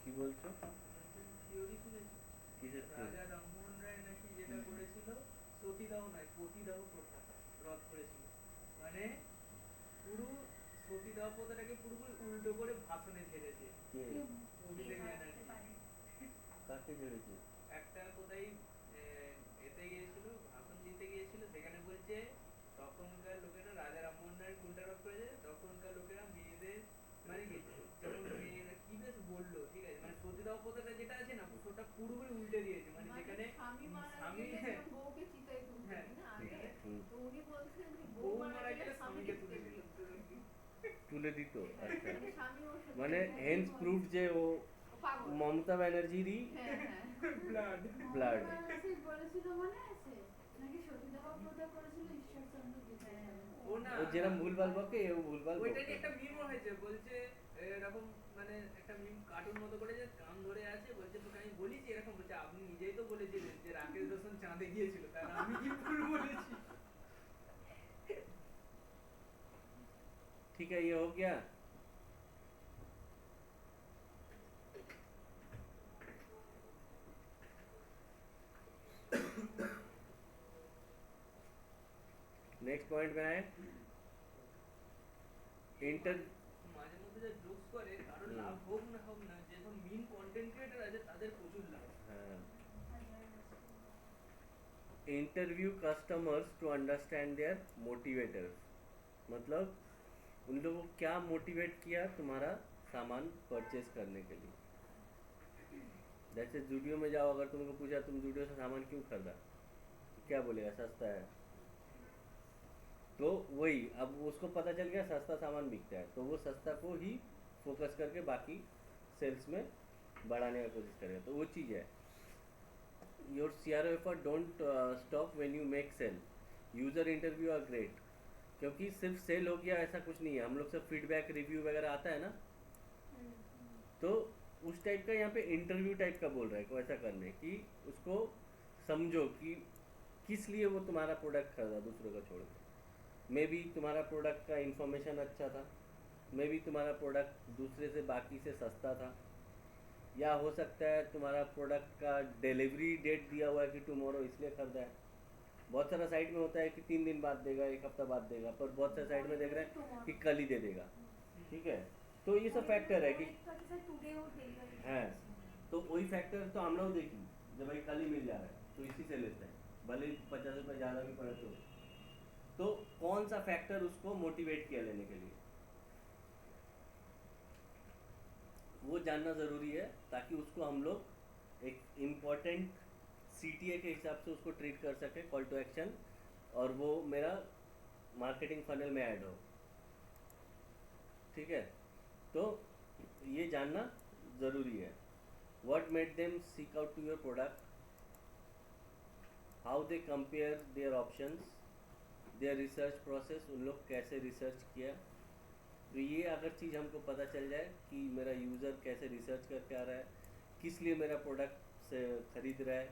কি বলছো?
থিওরি শুনেছি
কিসের
রাজা রামমোহন রায় নাকি যেটা করেছিল সতীদাহ নয় পতিদাহ প্রথাটা রদ করেছিল, মানে পুরো সতীদাহ প্রথাটাকে পুরোপুরি উল্টো করে ভাষণে ঝেড়েছে
কে
অভিষেক ব্যানার্জি।
কাকে ঝেড়েছে?
একটা কোথায় এতে গিয়েছিল ভাষণ দিতে গিয়েছিল, সেখানে বলছে তখনকার লোকেরা রাজা রামমোহন রায়ের গুন্ডা রদ করেছে, তখনকার লোকেরা মেয়েদের মানে কি যখন মেয়েরা কি বেশ বললো ঠিক আছে, মানে সতীদাহ প্রথাটা যেটা আছে না ওটা পুরোপুরি উল্টে দিয়েছে, মানে যেখানে
স্বামী মারা
স্বামী
গেলে বউকে চিতায় তুলতে
হ্যাঁ,
না আগে,
হুম।
তো উনি বলছেন যে
বউ
বউ মারা গেলে
স্বামীকে
স্বামীকে
তুলে
তুলে
দিল।
তুলে দিত, আচ্ছা।
মানে স্বামী ওর সাথে
মানে
বউ
হেন্স
হয়।
প্রুফ যে ও
পাগল।
মমতা ব্যানার্জিরই
হ্যাঁ হ্যাঁ
ব্লাড
ব্লাড।
বলেছিল মনে আছে নাকি সতীদাহ প্রথা করেছিল ঈশ্বরচন্দ্র বিদ্যাসাগর।
ও না
ও যেরকম ভুলভাল বকে এও ভুলভাল
ওইটা
বকে।
নিয়ে একটা মিমও হয়েছে, বলছে এরকম মানে একটা মিম কার্টুন মতো করে যে কান ধরে আছে, বলছে তোকে আমি বলেছি এরকম, বলছে আপনি নিজেই তো বলেছিলেন যে রাকেশ রোশন চাঁদে গিয়েছিল, তাহলে আমি কি ভুল বলেছি।
ठीक है ये हो गया। नेक्स्ट पॉइंट में है इंटर
মাঝে মধ্যে যে জোকস করে কারোর লাভ হোক না হোক না, যেসব মিম কন্টেন্ট ক্রিয়েটর আছে তাদের প্রচুর লাভ।
Interview customers to understand their motivators, मतलब उन लोगों को क्या मोटिवेट किया तुम्हारा सामान परचेज करने के लिए। जैसे जूडियो में जाओ, अगर तुमको पूछा तुम जूडियो से सामान क्यों खरीदा, तो क्या बोलेगा सस्ता है। तो वही अब उसको पता चल गया सस्ता सामान बिकता है, तो वो सस्ता को ही फोकस करके बाकी सेल्स में बढ़ाने का कोशिश करेगा। तो वो चीज़ है your CRO effort don't stop when you make sell, user interview are great, क्योंकि सिर्फ सेल हो गया ऐसा कुछ नहीं है। हम लोग सब फीडबैक रिव्यू वगैरह आता है ना, तो उस टाइप का यहाँ पे इंटरव्यू टाइप का बोल रहा है को ऐसा करने कि उसको समझो कि किस लिए वो तुम्हारा प्रोडक्ट खरीदा दूसरों का छोड़ के। मे बी तुम्हारा प्रोडक्ट का इंफॉर्मेशन अच्छा था, मे बी तुम्हारा प्रोडक्ट दूसरे से बाकी से सस्ता था, या हो सकता है तुम्हारा प्रोडक्ट का डिलीवरी डेट दिया हुआ है कि टुमारो, इसलिए खरीदा है। बहुत सारा साइट में होता है कि 3 दिन बाद देगा, 1 हफ्ता बाद देगा, पर बहुत सारे साइट में देख रहे हैं कि कल ही दे देगा। ठीक है, तो ये सब फैक्टर है कि हाँ, तो वही फैक्टर तो हम लोग देखी जब भाई कल ही मिल जा रहा है तो इसी से लेते हैं, भले 50 रुपये ज़्यादा भी पड़े तो कौन सा फैक्टर उसको मोटिवेट किया लेने के लिए। वो जानना ज़रूरी है ताकि उसको हम लोग एक इम्पॉर्टेंट CTA के हिसाब से उसको ट्रीट कर सकें, कॉल टू एक्शन, और वो मेरा मार्केटिंग फनल में ऐड हो। ठीक है, तो ये जानना ज़रूरी है। What made them seek out to your product? How they compare their options? Their research process, उन लोग कैसे रिसर्च किया। तो ये अगर चीज़ हमको पता चल जाए कि मेरा यूज़र कैसे रिसर्च करके आ रहा है, किस लिए मेरा प्रोडक्ट से ख़रीद रहा है,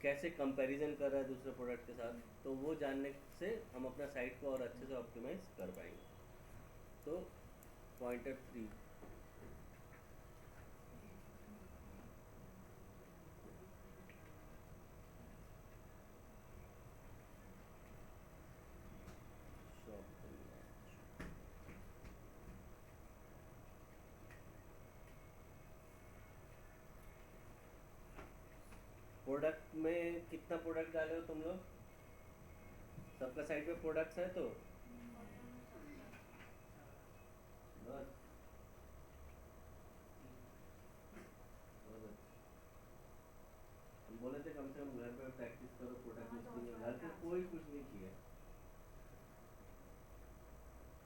कैसे कंपैरिजन कर रहा है दूसरे प्रोडक्ट के साथ, तो वो जानने से हम अपना साइट को और अच्छे से ऑप्टिमाइज कर पाएंगे। तो पॉइंटर 3, प्रोडक्ट में कितना प्रोडक्ट डाले हो तुम लोग? सबका साइट पे प्रोडक्ट्स है तो बस बहुत अच्छा। हम बोले थे कम से कम घर पे प्रैक्टिस करो प्रोडक्ट लिस्टिंग में, घर पे कोई कुछ नहीं किया।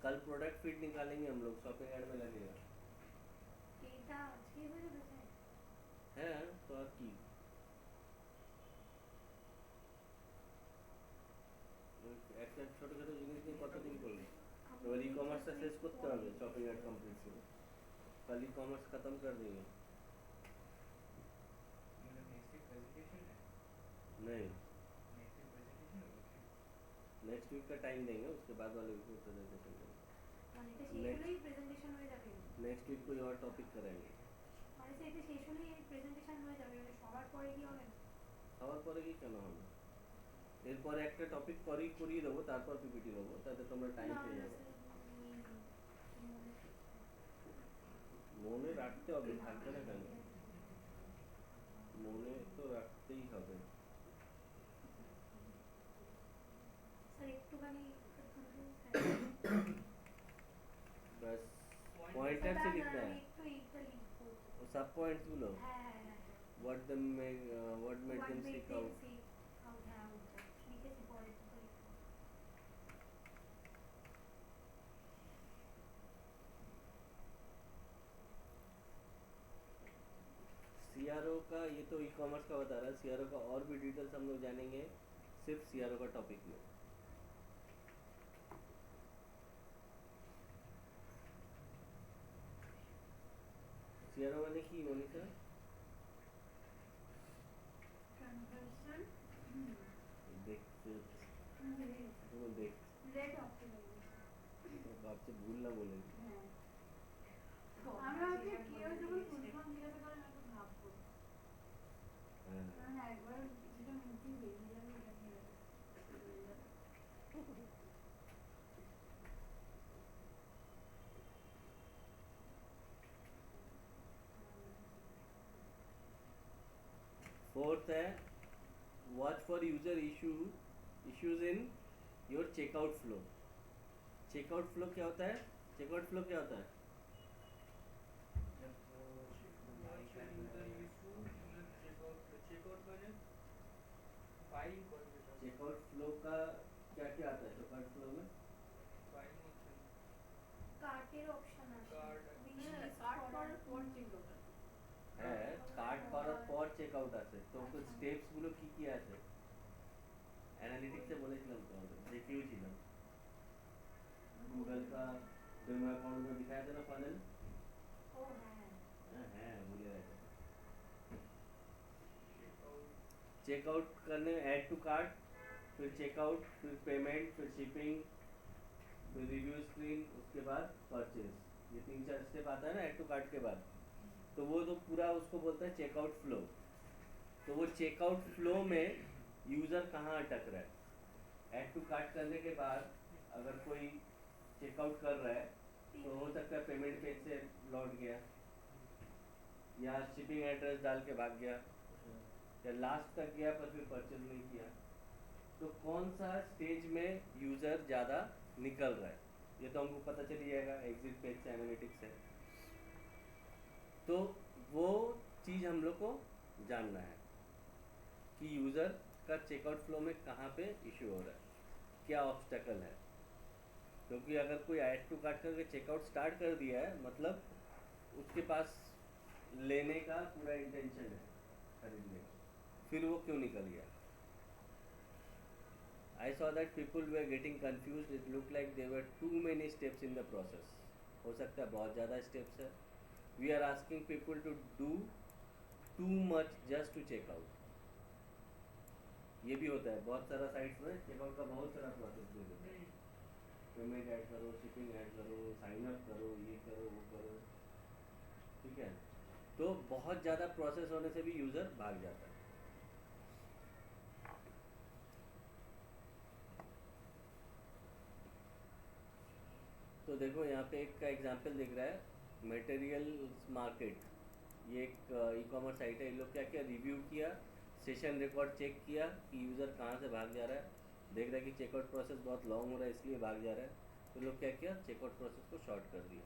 कल प्रोडक्ट फीड निकालेंगे हम लोग, शॉपिंग ऐड में लगेगा।
এটা আজকে হয়ে গেছে
है तो और की একটা ছোট ছোট জিনিস নিয়ে কতদিন করবে? এবার ই-কমার্সটা শেষ করতে হবে, শপিং অ্যাড কমপ্লিট করে कल ई-कॉमर्स खत्म कर देंगे।
मतलब नेक्स्ट वीक प्रेजेंटेशन है,
नहीं,
नेक्स्ट वीक प्रेजेंटेशन होगा।
नेक्स्ट वीक का टाइम देंगे, उसके बाद वाले वीक में प्रेजेंटेशन देंगे।
মানে এটা শেষ হলেই প্রেজেন্টেশন হয়ে যাবে।
नेक्स्ट वीक कोई और टॉपिक करेंगे।
মানে এটা শেষ হলেই প্রেজেন্টেশন হয়ে যাবে, মানে সবার পরে কি হবে না?
খাওয়ার পরে কি কেন হবে? এরপরে একটা টপিক পরেই করিয়ে দেবো, তারপর পিপিটি দেবো, তাতে তোমরা টাইম পেয়ে যাবে। মনে রাখতে হবে, থাকবে না কেন? মনে তো রাখতেই হবে।
স্যার একটুখানি
बस पॉइंटर से लिखना है,
একটু এইটা লিখবো।
और सब पॉइंट्स गुलो
হ্যাঁ হ্যাঁ হ্যাঁ
what made them seek out।
হ্যাঁ লিখেছি, পরে একটু লিখবো।
CRO का ये तो ई-कॉमर्स का बता रहा है, CRO का और भी डिटेल्स हम लोग जानेंगे सिर्फ CRO का टॉपिक में। CRO মানে কি মনীষা?
কনভার্সন
देखते
রেট
तुम देख
অপটিমাইজেশন।
आपसे भूल ना बोलेंगे।
হ্যাঁ, আমি ভাবছি কেউ যখন ফুল ফর্ম জিজ্ঞাসা করে আমি একটু ভাববো,
हाँ।
কারণ একবার যেটা মুখে বেরিয়ে যাবে এটা কি হবে?
फोर्थ है watch for user issues in your checkout flow. Checkout flow क्या होता है? चेकआउट फ्लो क्या होता है?
जब वो बाई प्लान
यूजर
बनाएगा,
इशू चेकआउट মানে বাইং করবে,
चेकआउट फ्लो का क्या क्या आता है चेकआउट फ्लो में?
বাইং হচ্ছে
কার্টের অপশন আছে,
কার্ট
কার্ড করার পর চেক ওটা
है कार्ड করার পর চেকআউট আছে, তো कुछ স্টেপস গুলো কি কি আছে অ্যানালিটিক্সে বলেছিলাম তোমাদের, দেখিয়েছিলাম गूगल का डीमो अकाउंट में दिखाया था ना फनल।
ও হ্যাঁ
है भूल गया था।
चेकआउट
चेकआउट करने ऐड टू कार्ट, फिर चेकआउट, फिर पेमेंट, फिर शिपिंग, फिर रिव्यू स्क्रीन, उसके बाद परचेज। ये 3-4 स्टेप आता है ना ऐड टू कार्ट के बाद, तो वो तो पूरा उसको बोलते हैं चेकआउट फ्लो। तो वो चेकआउट फ्लो में यूज़र कहाँ अटक रहा है? ऐड टू कार्ट करने के बाद अगर कोई चेकआउट कर रहा है तो हो सकता है पेमेंट पेज से लौट गया, या शिपिंग एड्रेस डाल के भाग गया, या लास्ट तक गया पर फिर परचेज नहीं किया। तो कौन सा स्टेज में यूज़र ज़्यादा निकल रहा है ये तो हमको पता चल जाएगा, एग्जिट पेज से एनालिटिक्स है। तो वो चीज़ हम लोग को जानना है कि यूज़र का चेकआउट फ्लो में कहाँ पे इशू हो रहा है, क्या ऑब्स्टेकल है। क्योंकि अगर कोई ऐड टू कार्ट करके चेकआउट स्टार्ट कर दिया है मतलब उसके पास लेने का पूरा इंटेंशन है, खरीदने का, फिर वो क्यों निकल गया। I saw that people were getting confused. It looked like there were too many steps in the process. हो सकता है बहुत ज़्यादा steps है. We are asking people to do too much just to check out. ये भी होता है बहुत सारा साइट्स में चेकआउट का बहुत सारा प्रोसेस दे देते हैं। पेमेंट ऐड करो, शिपिंग ऐड करो, साइन अप करो, ये करो, वो करो, ठीक है। तो बहुत ज़्यादा प्रोसेस होने से भी यूज़र भाग जाता है। तो देखो यहाँ पे एक का एग्जांपल दिख रहा है, मटेरियल मार्केट, ये एक ई कॉमर्स साइट है। इन लोग क्या क्या रिव्यू किया, सेशन रिकॉर्ड चेक किया कि यूज़र कहाँ से भाग जा रहा है, देख रहा है कि चेकआउट प्रोसेस बहुत लॉन्ग हो रहा है इसलिए भाग जा रहा है। तो लोग क्या किया, चेकआउट प्रोसेस को शॉर्ट कर दिया।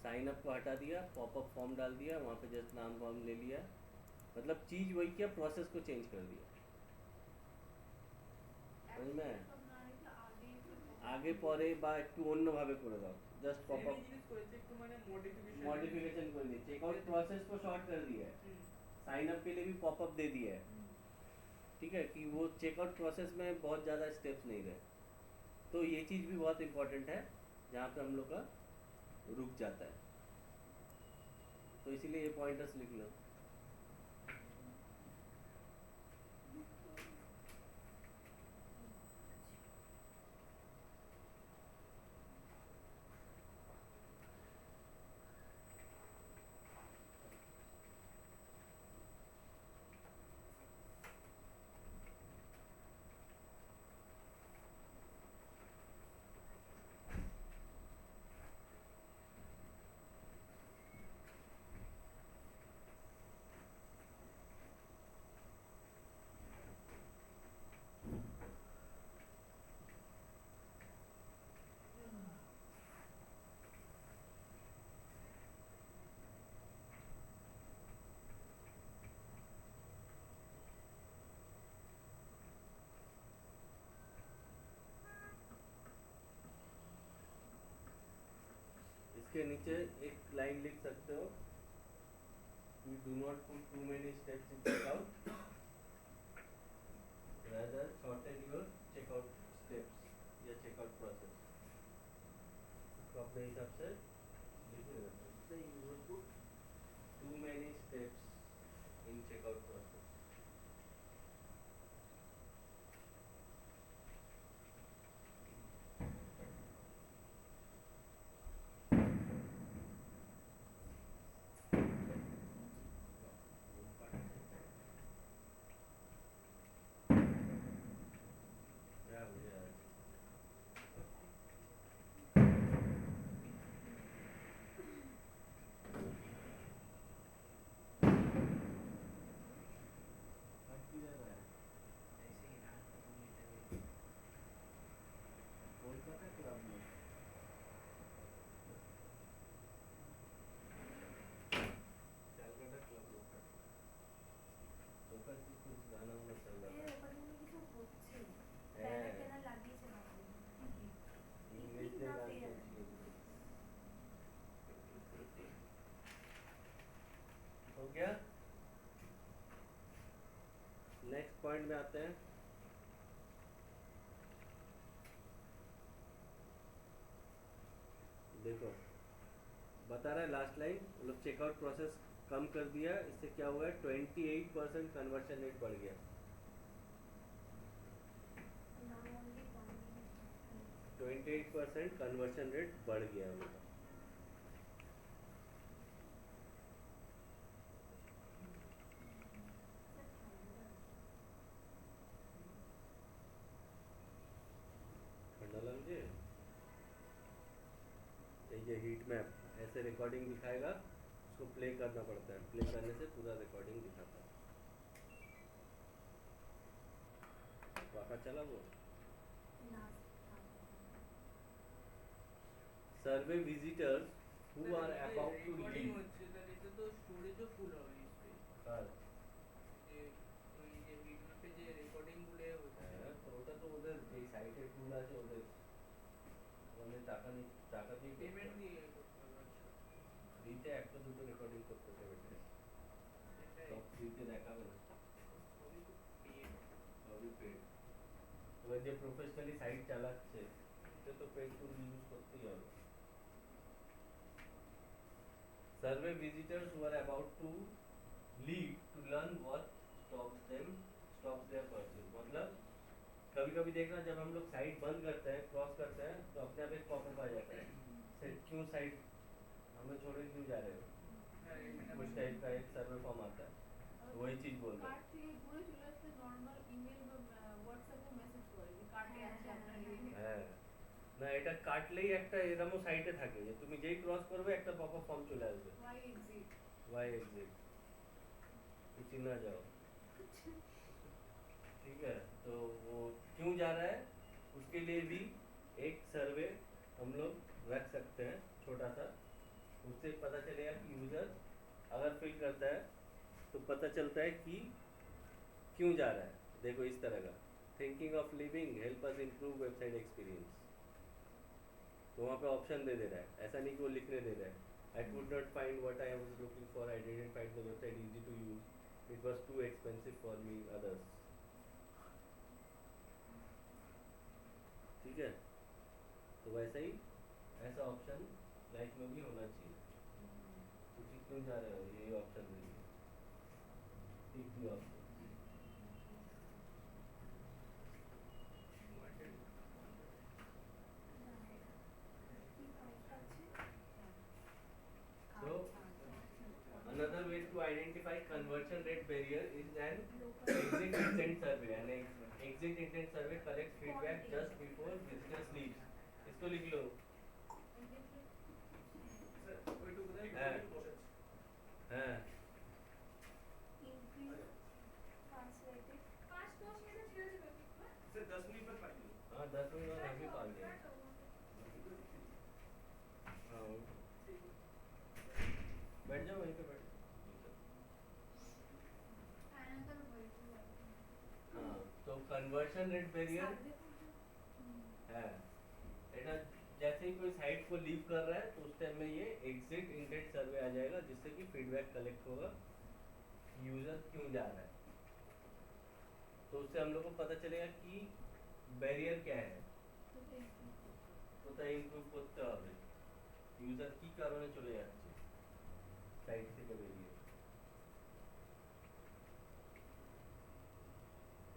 साइन अप को हटा दिया, पॉपअप फॉर्म डाल दिया, वहाँ पे जस्ट नाम वाम ले लिया, मतलब चीज़ वही किया, प्रोसेस को चेंज कर दिया। समझ में आया? आगे পরে বা একটু অন্যভাবে করে দাও, জাস্ট পপ আপ
জিনিস করেছে একটু মানে
मॉडिफिकेशन कर दी, चेकआउट प्रोसेस को शॉर्ट कर दिया है, साइन अप के लिए भी पॉपअप दे दिया है, ठीक है, कि वो चेकआउट प्रोसेस में बहुत ज़्यादा स्टेप्स नहीं रहे। तो ये चीज़ भी बहुत इम्पोर्टेंट है जहाँ पे हम लोग का रुक जाता है। तो इसीलिए ये पॉइंटर्स लिख लो। इसके नीचे एक लाइन लिख सकते हो, we do not put too many steps in checkout, rather shorten your checkout steps या checkout process। तो अपने हिसाब से लिखिएगा, so you will put too many steps in checkout process। क्या हो गया आज? आज किधर रहा है? कोलकाता क्लब में। Calcutta club local. लोकल की कुछ गाना वाना चल रहा था। है। इंग्लिश में गाना चाहिए। हो गया? नेक्स्ट पॉइंट में आते हैं। देखो बता रहा है लास्ट लाइन, मतलब चेकआउट प्रोसेस कम कर दिया, इससे क्या हुआ है, 28% कन्वर्शन रेट बढ़ गया। 28% कन्वर्शन रेट बढ़ गया उनका। ठंडा लग जाए, ये हीट मैप ऐसे रिकॉर्डिंग दिखाएगा, उसको प्ले करना पड़ता है, प्ले करने से पूरा रिकॉर्डिंग दिखाता है। वाह। पाका चालाबो
Last.
survey visitors who are about to
recording
leave
হচ্ছে তাহলে এটা তো স্টোরেজও ফুল হবে নিশ্চয়ই
আর
যে ওই যে বিটম্যাপে যে রেকর্ডিং গুলো হচ্ছে
হ্যাঁ তো ওটা তো ওদের এই সাইটে টুল আছে ওদের ওদের টাকা দিয়ে
পেমেন্ট দিয়ে করতে হবে আচ্ছা
ফ্রিতে একটা দুটো রেকর্ডিং করতে দেবে
সেটাই
সব ফ্রিতে দেখাবে না
সবই তো পেড
সবই পেড এবার যে প্রফেশনালি সাইট চালাচ্ছে সে তো পেড টুল ইউজ করতেই হবে survey visitors who are about to leave to learn what stops their purchase मतलब कभी कभी देखना जब हम लोग साइट बंद करते हैं क्रॉस करते हैं तो अपने आप एक पॉपअप आ जाता है सर क्यों साइट हमें छोड़े क्यों जा रहे हो
হ্যাঁ
कुछ टाइप का एक सर्वे फॉर्म आता है तो वही चीज बोल रहे
কার্ড থেকে ঘুরে চলে আসতে নর্মাল ইমেল বা হোয়াটসঅ্যাপে মেসেজ করে যে কার্ডে আছে আপনার এই
হ্যাঁ না এটা কাটলেই একটা এরকম সাইটে থাকে যে তুমি যেই ক্রস করবে একটা পপআপ ফর্ম চলে আসবে
ওয়াই এক্সিট
वाई एग्जिट कुछ ना जाओ ठीक है तो वो क्यों जा रहा है उसके लिए भी एक सर्वे हम लोग रख सकते हैं छोटा सा उससे पता चलेगा कि यूजर अगर फिल करता है तो पता चलता है कि क्यों जा रहा है देखो इस तरह का thinking of living help us improve website experience तो वहाँ पे ऑप्शन दे रहा है ऐसा नहीं कि वो लिखने दे रहा है I could not find what I was looking for. I didn't find the website easy to use. It was too expensive for me. Others. ठीक है तो वैसा ही ऐसा ऑप्शन लाइफ में भी होना चाहिए क्योंकि क्यों जा रहे हो यही ऑप्शन नहीं है tick the option So another way to identify conversion rate barrier is an exit intent survey. An exit intent survey collects feedback just before visitors leave. इसको लिख लो.
ওইটুকু দেয়
হ্যাঁ হ্যাঁ
increase translated
पाँच दस मिनट ছেড়ে দেবে কিন্তু
सर 10 मिनट पर पाएंगे
हाँ 10 मिनट बाद हम भी पाल देंगे. हाँ बैठ जाओ वहीं पे बैठ.
another way to
हाँ तो conversion rate barrier है. এটা जैसे ही कोई साइट को लीव कर रहा है तो उस टाइम में ये एग्जिट इंटेंट सर्वे आ जाएगा जिससे कि फीडबैक कलेक्ट होगा यूजर क्यों जा रहा है तो उससे हम लोग को पता चलेगा कि बैरियर क्या है কোথায় ইমপ্রুভ করতে হবে ইউজার কি কারণে চলে যাচ্ছে সাইট থেকে বেরিয়ে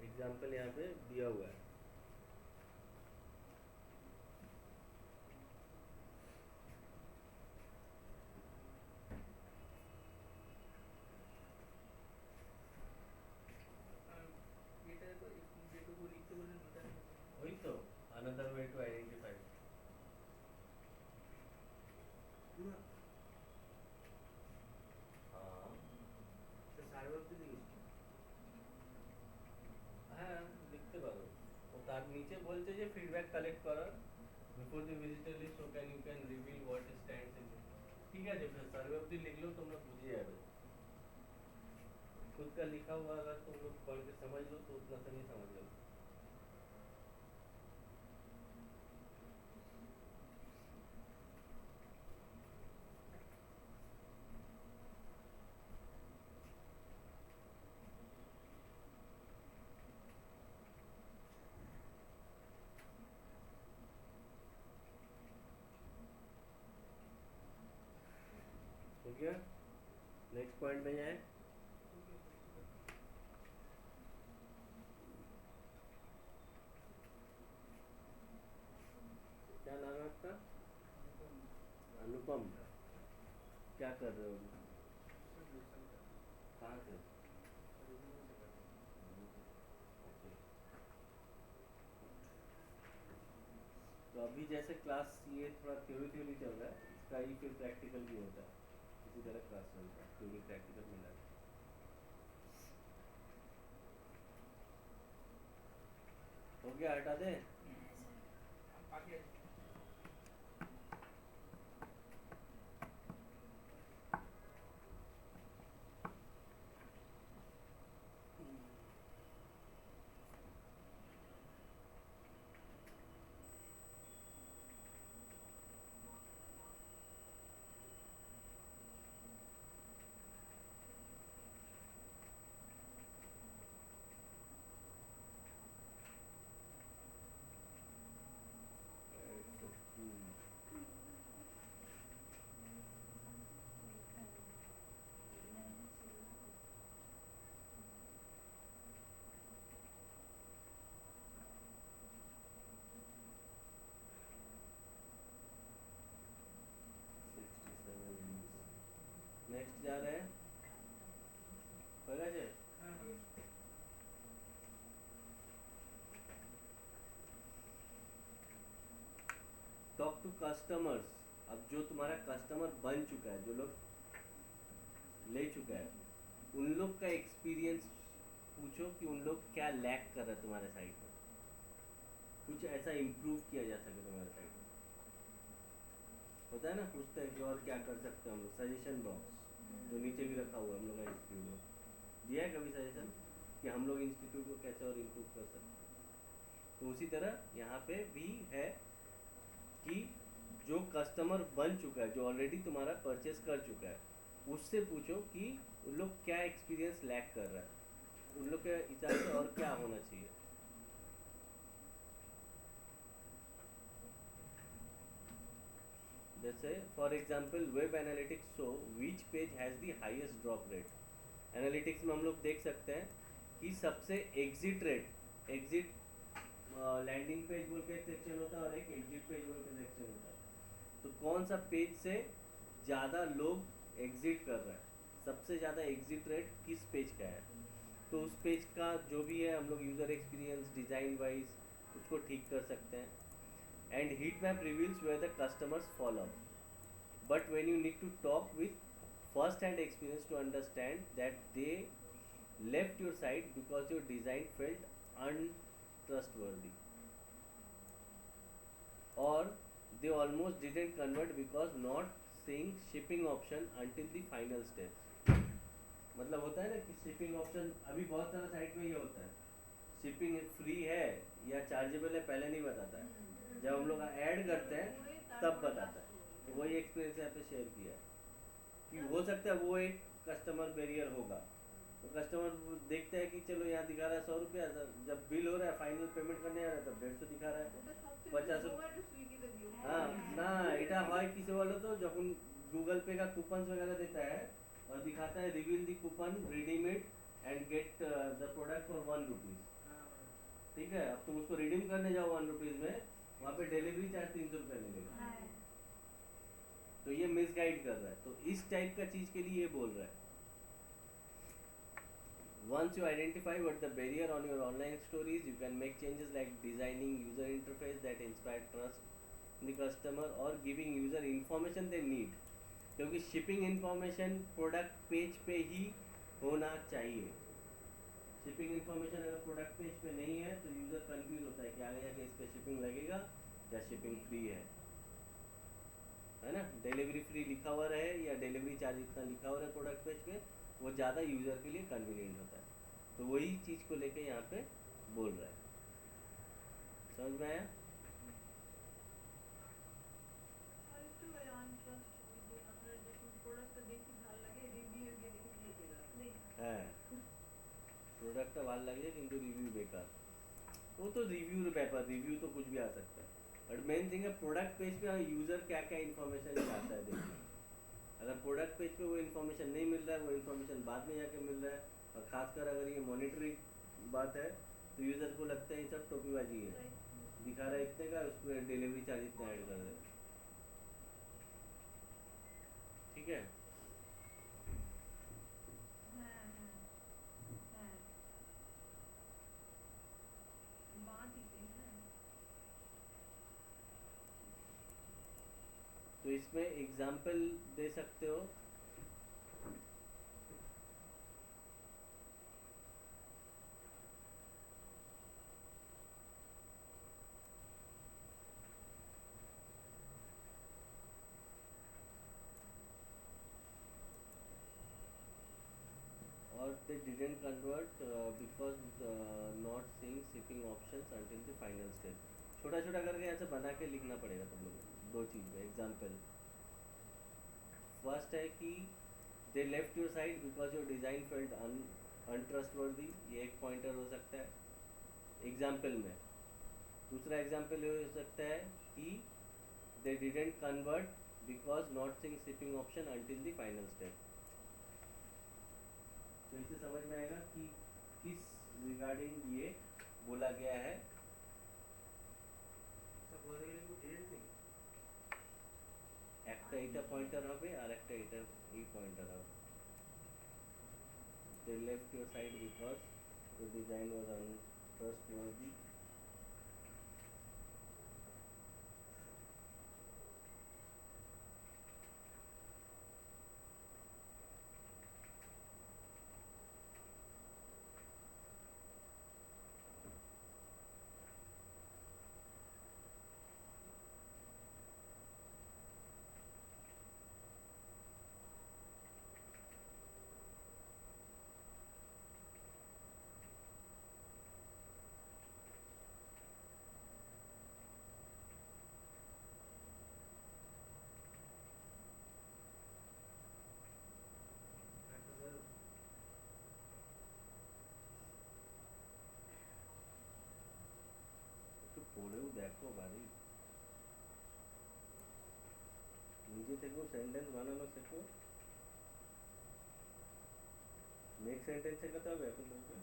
एग्जांपल यहाँ पे दिया हुआ है
এটা যেটুকু লিখতে বললেন ওটা
वही तो another way to identify
पूरा
हाँ
সে সার্ভার অব্দি লিখেছি
হ্যাঁ লিখতে পারো ও তার নিচে বলছে যে ফিডব্যাক কালেক্ট করা before the visitor list so can you can reveal what stands in ठीक है जब सर्वे ऑफ लिख लो तुम लोग बुझे जाओगे खुद का लिखा हुआ अगर तुम लोग पढ़ के समझ लो तो उतना तो नहीं समझ लो हो गया नेक्स्ट पॉइंट में जाए क्या नाम है आपका अनुपम क्या कर रहे हो अभी कहाँ से Okay. तो अभी जैसे क्लास ये थोड़ा थ्योरी चल रहा है इसका ही फिर प्रैक्टिकल भी होता है इसी तरह क्लास चलता है थ्योरी प्रैक्टिकल मिला है हो गया, हटा दे।
बाकी
नेक्स्ट जा रहे हैं, होगा जी। Talk to customers. अब जो तुम्हारा कस्टमर बन चुका है, जो लोग ले चुका है, उन लोग का एक्सपीरियंस पूछो कि उन लोग क्या लैक कर रहे हैं तुम्हारे साइट में, कुछ ऐसा इम्प्रूव किया जा सके तुम्हारे साइट में। होता है ना, पूछते हैं कि और क्या कर सकते हैं हम लोग। सजेशन बॉक्स जो नीचे भी रखा हुआ है हम लोग का इंस्टीट्यूट में, दिया है कभी सजेशन कि हम लोग इंस्टीट्यूट को कैसे और इम्प्रूव कर सकते हैं। तो उसी तरह यहाँ पे भी है कि जो कस्टमर बन चुका है, जो ऑलरेडी तुम्हारा परचेस कर चुका है, उससे पूछो कि उन लोग क्या एक्सपीरियंस लैक कर रहा है, उन लोग के हिसाब से और क्या होना चाहिए। जैसे for example web analytics show which page has the highest drop rate. Analytics में हम लोग देख सकते हैं कि सबसे exit rate, exit landing page बोल के एक सेक्शन होता है और एक एग्जिट पेज बोल के सेक्शन होता है। तो कौन सा पेज से ज़्यादा लोग एग्जिट कर रहे हैं, सबसे ज़्यादा एग्जिट रेट किस पेज का है, तो उस पेज का जो भी है हम लोग यूज़र एक्सपीरियंस डिज़ाइन वाइज उसको ठीक कर सकते हैं। And heat map reveals where the customers fall off. But when you need to talk with first-hand experience to understand that they left your site because your design felt untrustworthy, or they almost didn't convert because not seeing shipping option until the final steps. मतलब होता है ना कि shipping option अभी बहुत सारा site में ये होता है, शिपिंग फ्री है या चार्जेबल है पहले नहीं बताता है, जब हम लोग ऐड करते हैं तब बताता है। तो वही एक्सपीरियंस यहाँ पे शेयर किया है कि हो सकता है वो एक कस्टमर बैरियर होगा। तो कस्टमर देखते हैं कि चलो यहाँ दिखा रहा है 100 रुपया, जब बिल हो रहा है फाइनल पेमेंट करने आ रहा है तब 150 दिखा रहा है, 50 रुपये। हाँ ना, এটা হয় किसे वालों तो যখন गूगल पे का कूपन्स वगैरह देता है और दिखाता है reveal the coupon, redeem it and get the product for 1 rupees. ठीक है, अब तुम उसको रिडीम करने जाओ 1 रुपीज़ में, वहाँ पे डिलीवरी चार्ज 300 रुपये मिलेगा। तो ये मिसगाइड कर रहा है। तो इस टाइप का चीज़ के लिए ये बोल रहा है। Once you identify what the barrier on your online store is, you can make changes like designing user interface that inspire trust in the customer or giving user information they need. क्योंकि shipping information product page पे ही होना चाहिए। Shipping information अगर product page पे नहीं है तो user confuse होता है कि आगे जाके इस पे शिपिंग लगेगा या शिपिंग फ्री है ना। डिलीवरी फ्री लिखा हुआ रहे या डिलीवरी चार्ज इतना लिखा हुआ रहे प्रोडक्ट पेज पे, वो ज़्यादा यूज़र के लिए कन्वीनियंट होता है। तो वही चीज़ को लेके यहाँ पे बोल रहा है। समझ में आया? হ্যাঁ, প্রোডাক্টটা ভালো লাগছে কিন্তু রিভিউ বেকার, वो तो रिव्यू पेपर रिव्यू तो कुछ भी आ सकता है, बट मेन थिंग है प्रोडक्ट पेज पे यूज़र क्या क्या इन्फॉर्मेशन चाहता है देखना। अगर प्रोडक्ट पेज पे वो इन्फॉर्मेशन नहीं मिल रहा है, वो इन्फॉर्मेशन बाद में जाके मिल रहा है, और ख़ासकर अगर ये मॉनिटरिंग बात है तो यूज़र को लगता है ये सब टोपीबाजी है, दिखा रहा है इतने का, उस पर डिलीवरी चार्ज इतना ऐड कर दे। ठीक है, तो इसमें एग्जाम्पल दे सकते हो। Because not seeing shipping options until the final stage. छोटा छोटा करके ऐसे बना के लिखना पड़ेगा तुम लोग को। दो चीज़ में एग्जाम्पल। फर्स्ट है कि they left your site because your design felt untrustworthy, ये एक पॉइंटर हो सकता है एग्जाम्पल में। दूसरा एग्जाम्पल ये हो सकता है कि they didn't convert because not seeing shipping option until the final step. तो इससे समझ में आएगा कि किस रिगार्डिंग ये बोला गया है।
বলতে গেলে কি ডিডেন্ট থিং
একটা এটা পয়েন্টার হবে আর একটা এটা এই পয়েন্টার হবে। they left your side because the design was untrustworthy।
একটা স্যার
একটু পড়েও দেখো বাড়ি, নিজে থেকেও সেন্টেন্স বানানো শেখো। নেক্সট সেন্টেন্স শেখাতে হবে এখন তোমাকে।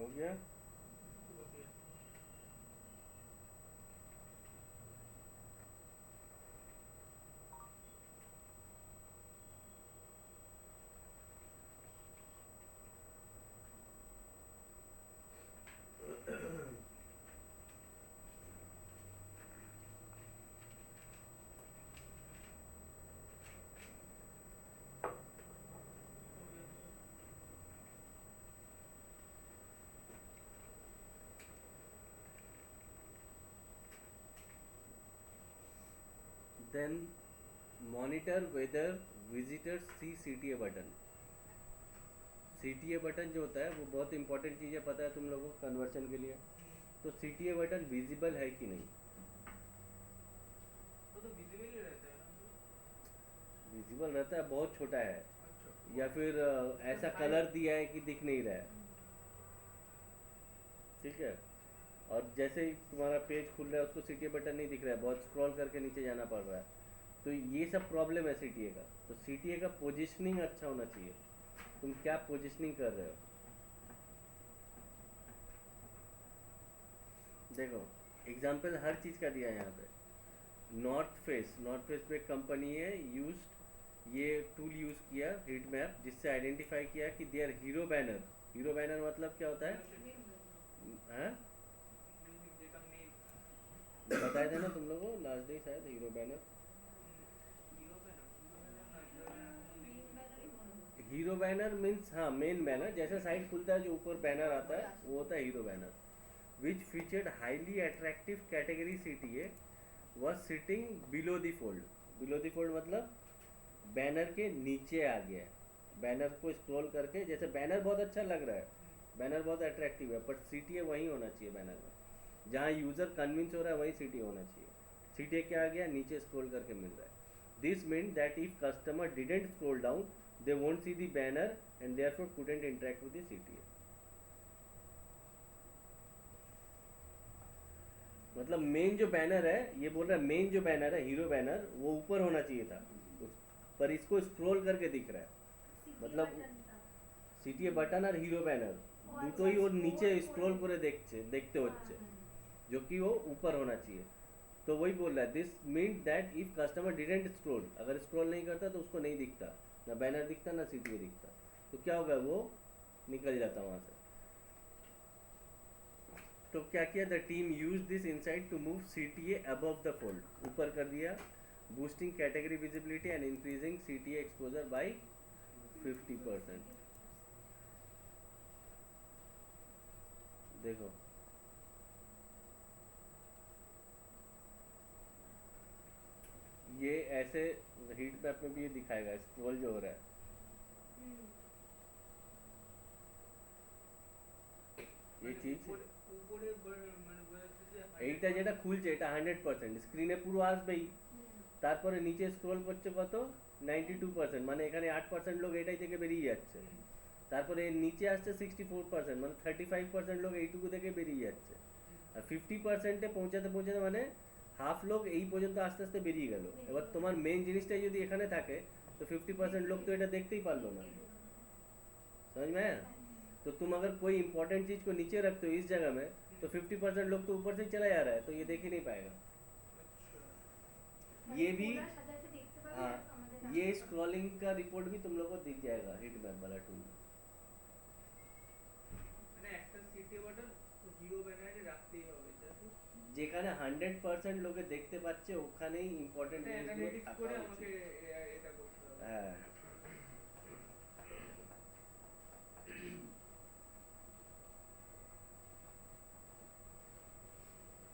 हो गया। Then monitor whether visitors see CTA button। CTA button जो होता है वो बहुत इंपॉर्टेंट चीज़ है, पता है तुम लोगों को कन्वर्शन के लिए। तो CTA बटन विजिबल है कि नहीं।
वो तो विजिबल ही रहता है ना।
विजिबल रहता है, बहुत छोटा है,
अच्छा,
या फिर ऐसा कलर दिया है कि दिख नहीं रहा है। ठीक है। और जैसे ही तुम्हारा पेज खुल रहा है उसको CTA बटन नहीं दिख रहा है, बहुत स्क्रॉल करके नीचे जाना पड़ रहा है। तो ये सब प्रॉब्लम है CTA का। तो CTA का पोजीशनिंग अच्छा होना चाहिए, तुम क्या पोजीशनिंग कर रहे हो। देखो एग्जाम्पल हर चीज़ का दिया है यहाँ पे। नॉर्थ फेस पे कंपनी है यूज्ड ये टूल यूज़ किया हीट मैप, जिससे आइडेंटिफाई किया कि they are hero banner. Hero banner मतलब क्या होता है, हैं
देखा मेल
बताए थे ना तुम लोगों को लास्ट डे शायद, hero banner. Hero banner means हाँ मेन बैनर, जैसा साइड खुलता है जो ऊपर बैनर आता है वो होता है hero banner. Which featured highly attractive category CTA was sitting below the fold. Below the fold मतलब बैनर के नीचे आ गया है। बैनर को स्क्रॉल करके, जैसे बैनर बहुत अच्छा लग रहा है, बैनर बहुत अट्रैक्टिव है, बट CTA वहीं होना चाहिए बैनर में जहाँ यूज़र कन्विंस हो रहा है, वहीं CTA होना चाहिए। CTA क्या आ गया, नीचे स्क्रॉल करके मिल रहा है। This mean that if customer didn't scroll down they won't see the banner and therefore couldn't interact with the CTA। मतलब मेन जो बैनर है, ये बोल रहा है मेन जो बैनर है हीरो बैनर वो ऊपर होना चाहिए था, पर इसको स्क्रॉल करके दिख रहा है। मतलब CTA বাটন আর হিরো ব্যানার দুটোই ওর নিচে স্ক্রল করে দেখতে হচ্ছে, जो कि वो ऊपर होना चाहिए। तो वही बोल रहा है, this mean that if customer didn't scroll, अगर स्क्रॉल नहीं करता तो उसको नहीं दिखता, ना बैनर दिखता ना सीटीए दिखता, तो क्या होगा, वो निकल जाता वहाँ से। तो क्या किया, the team use this insight to move CTA above the fold, ऊपर कर दिया, boosting category visibility and increasing CTA exposure by 50%। देखो ये ऐसे हीट मैप में भी ये दिखाएगा स्क्रॉल जो हो रहा है, ये चीज
উপরে মানে বোঝা যাচ্ছে যে
এইটা যেটা খুলছে এটা 100%, স্ক্রিনে পুরো আসবেই, তারপরে নিচে স্ক্রল করছে কত 92%, মানে এখানে 8% লোক এটাই থেকে বেরিয়ে যাচ্ছে, তারপরে এর নিচে আসছে 64%, মানে 35% লোক এইটুকু থেকে বেরিয়ে যাচ্ছে, আর 50%-এ পৌঁছাতে পৌঁছাতে মানে হাফ লোক এই পর্যন্ত আস্তে আস্তে বেরিয়ে গেল। এবার তোমার মেন জিনিসটাই যদি এখানে থাকে तो 50% लोग तो এটা দেখতেই পারলো না, समझ में आया? तो तुम अगर कोई इंपॉर्टेंट चीज को नीचे रखते हो इस जगह में, तो 50% लोग तो ऊपर से ही चला जा रहा है, तो ये देख ही नहीं पाएगा। ये भी हाँ, ये स्क्रॉलिंग का रिपोर्ट भी तुम लोग को दिख जाएगा हिट मैप वाला टूल में।
মানে একটা সিটি বাটন জিরো ব্যানারে রাখতেই হবে যাতে
যেখানে 100% লোকে দেখতে পাচ্ছে ওখানেই ইম্পর্টেন্ট জিনিসগুলো
অ্যানালিটিক্স
থাকা
করে
উচিত।
আমাকে এটা করতে হবে।
হ্যাঁ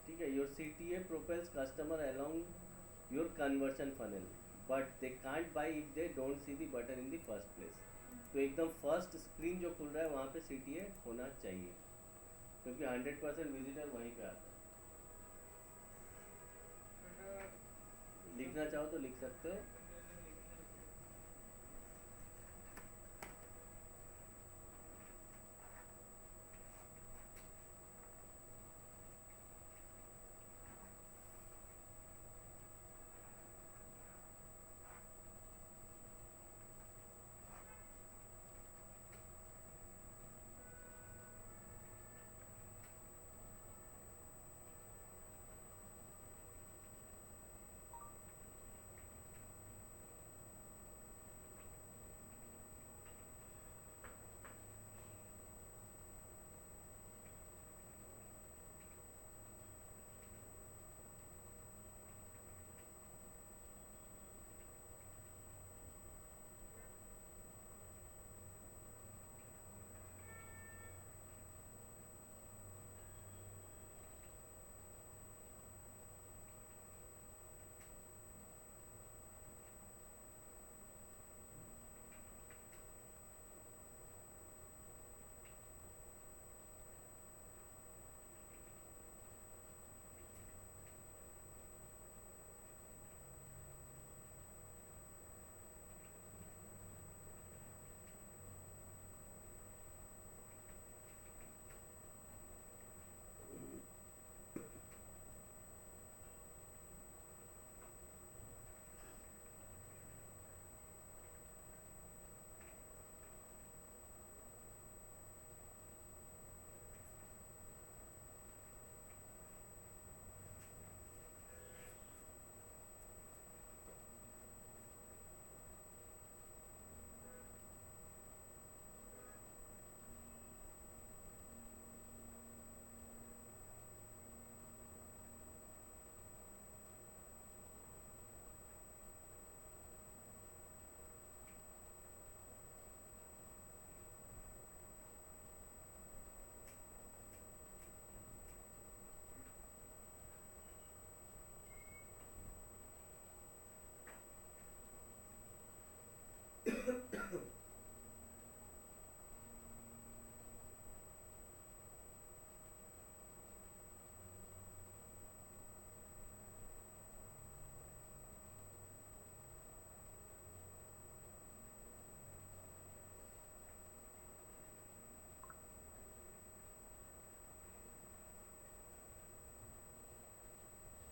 ठीक है, your CTA propels customer along your conversion funnel, but they can't buy if they don't see the button in the first place। तो एकदम फर्स्ट स्क्रीन जो खुल रहा है वहाँ पे CTA होना चाहिए, क्योंकि 100% विजिटर वहीं पे आता है।
এটা
लिखना चाहो तो लिख सकते हो।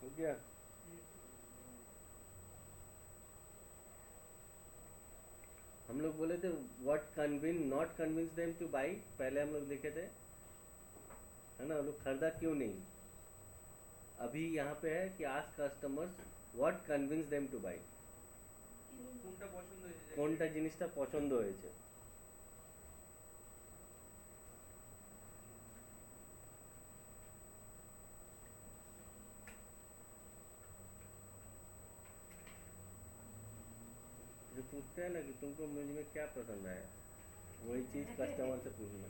हो गया? हम लोग बोले थे what convince not convince them to buy, पहले हम लोग लिखे थे, है ना, वो लोग खरीदा क्यों नहीं, अभी यहाँ पे है कि ask customers what convince them to buy,
কোনটা পছন্দ হয়েছে
কোনটা জিনিসটা পছন্দ হয়েছে। जो पूछते हैं ना कि तुमको मुझ में क्या पसंद आया, वही चीज कस्टमर से पूछना,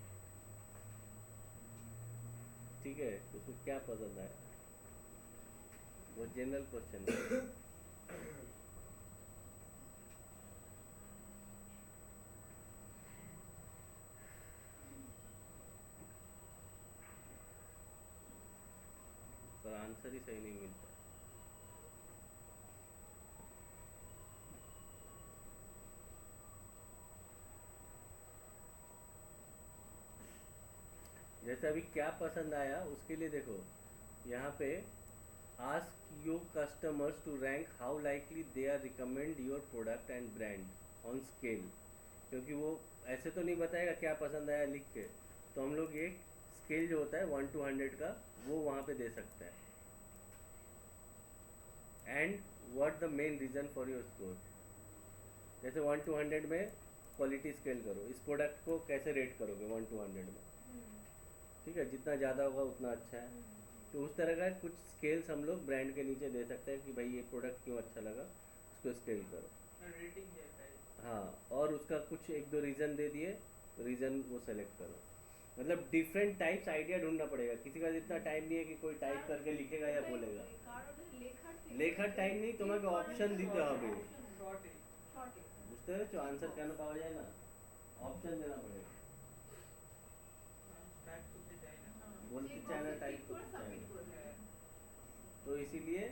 ठीक है, उसको क्या पसंद आया, वो जनरल क्वेश्चन है। पर आंसर ही सही नहीं मिलता। जैसे अभी क्या पसंद आया उसके लिए देखो यहाँ पे ask your customers to rank how likely they are recommend your product and brand on scale, क्योंकि वो ऐसे तो नहीं बताएगा क्या पसंद आया लिख के, तो हम लोग एक स्केल जो होता है 1 to 100 का वो वहाँ पे दे सकते हैं। And what the main reason for your score, जैसे 1 to 100 में क्वालिटी स्केल करो, इस प्रोडक्ट को कैसे रेट करोगे 1 to 100 में, ठीक है, जितना ज़्यादा होगा उतना अच्छा है। तो उस तरह का कुछ स्केल्स हम लोग ब्रांड के नीचे दे सकते हैं कि भाई ये प्रोडक्ट क्यों अच्छा लगा, उसको स्केल करो।
रेटिंग जैसा है।
हाँ, और उसका कुछ एक दो रीज़न दे दिए, रीज़न वो सेलेक्ट करो। मतलब डिफरेंट टाइप्स आइडिया ढूंढना पड़ेगा, किसी का इतना टाइम नहीं है कि कोई टाइप करके लिखेगा या बोलेगा। লেখার টাইম নেই, তোমাকে অপশন দিতে হবে,
শর্টে
বুঝতে পেরেছো, আনসার কেন পাওয়া যায় না, অপশন देना पड़ेगा।
টাইপ করতে চাই না।
बोलते चाहे ना टाइप करते चाहे ना, तो इसीलिए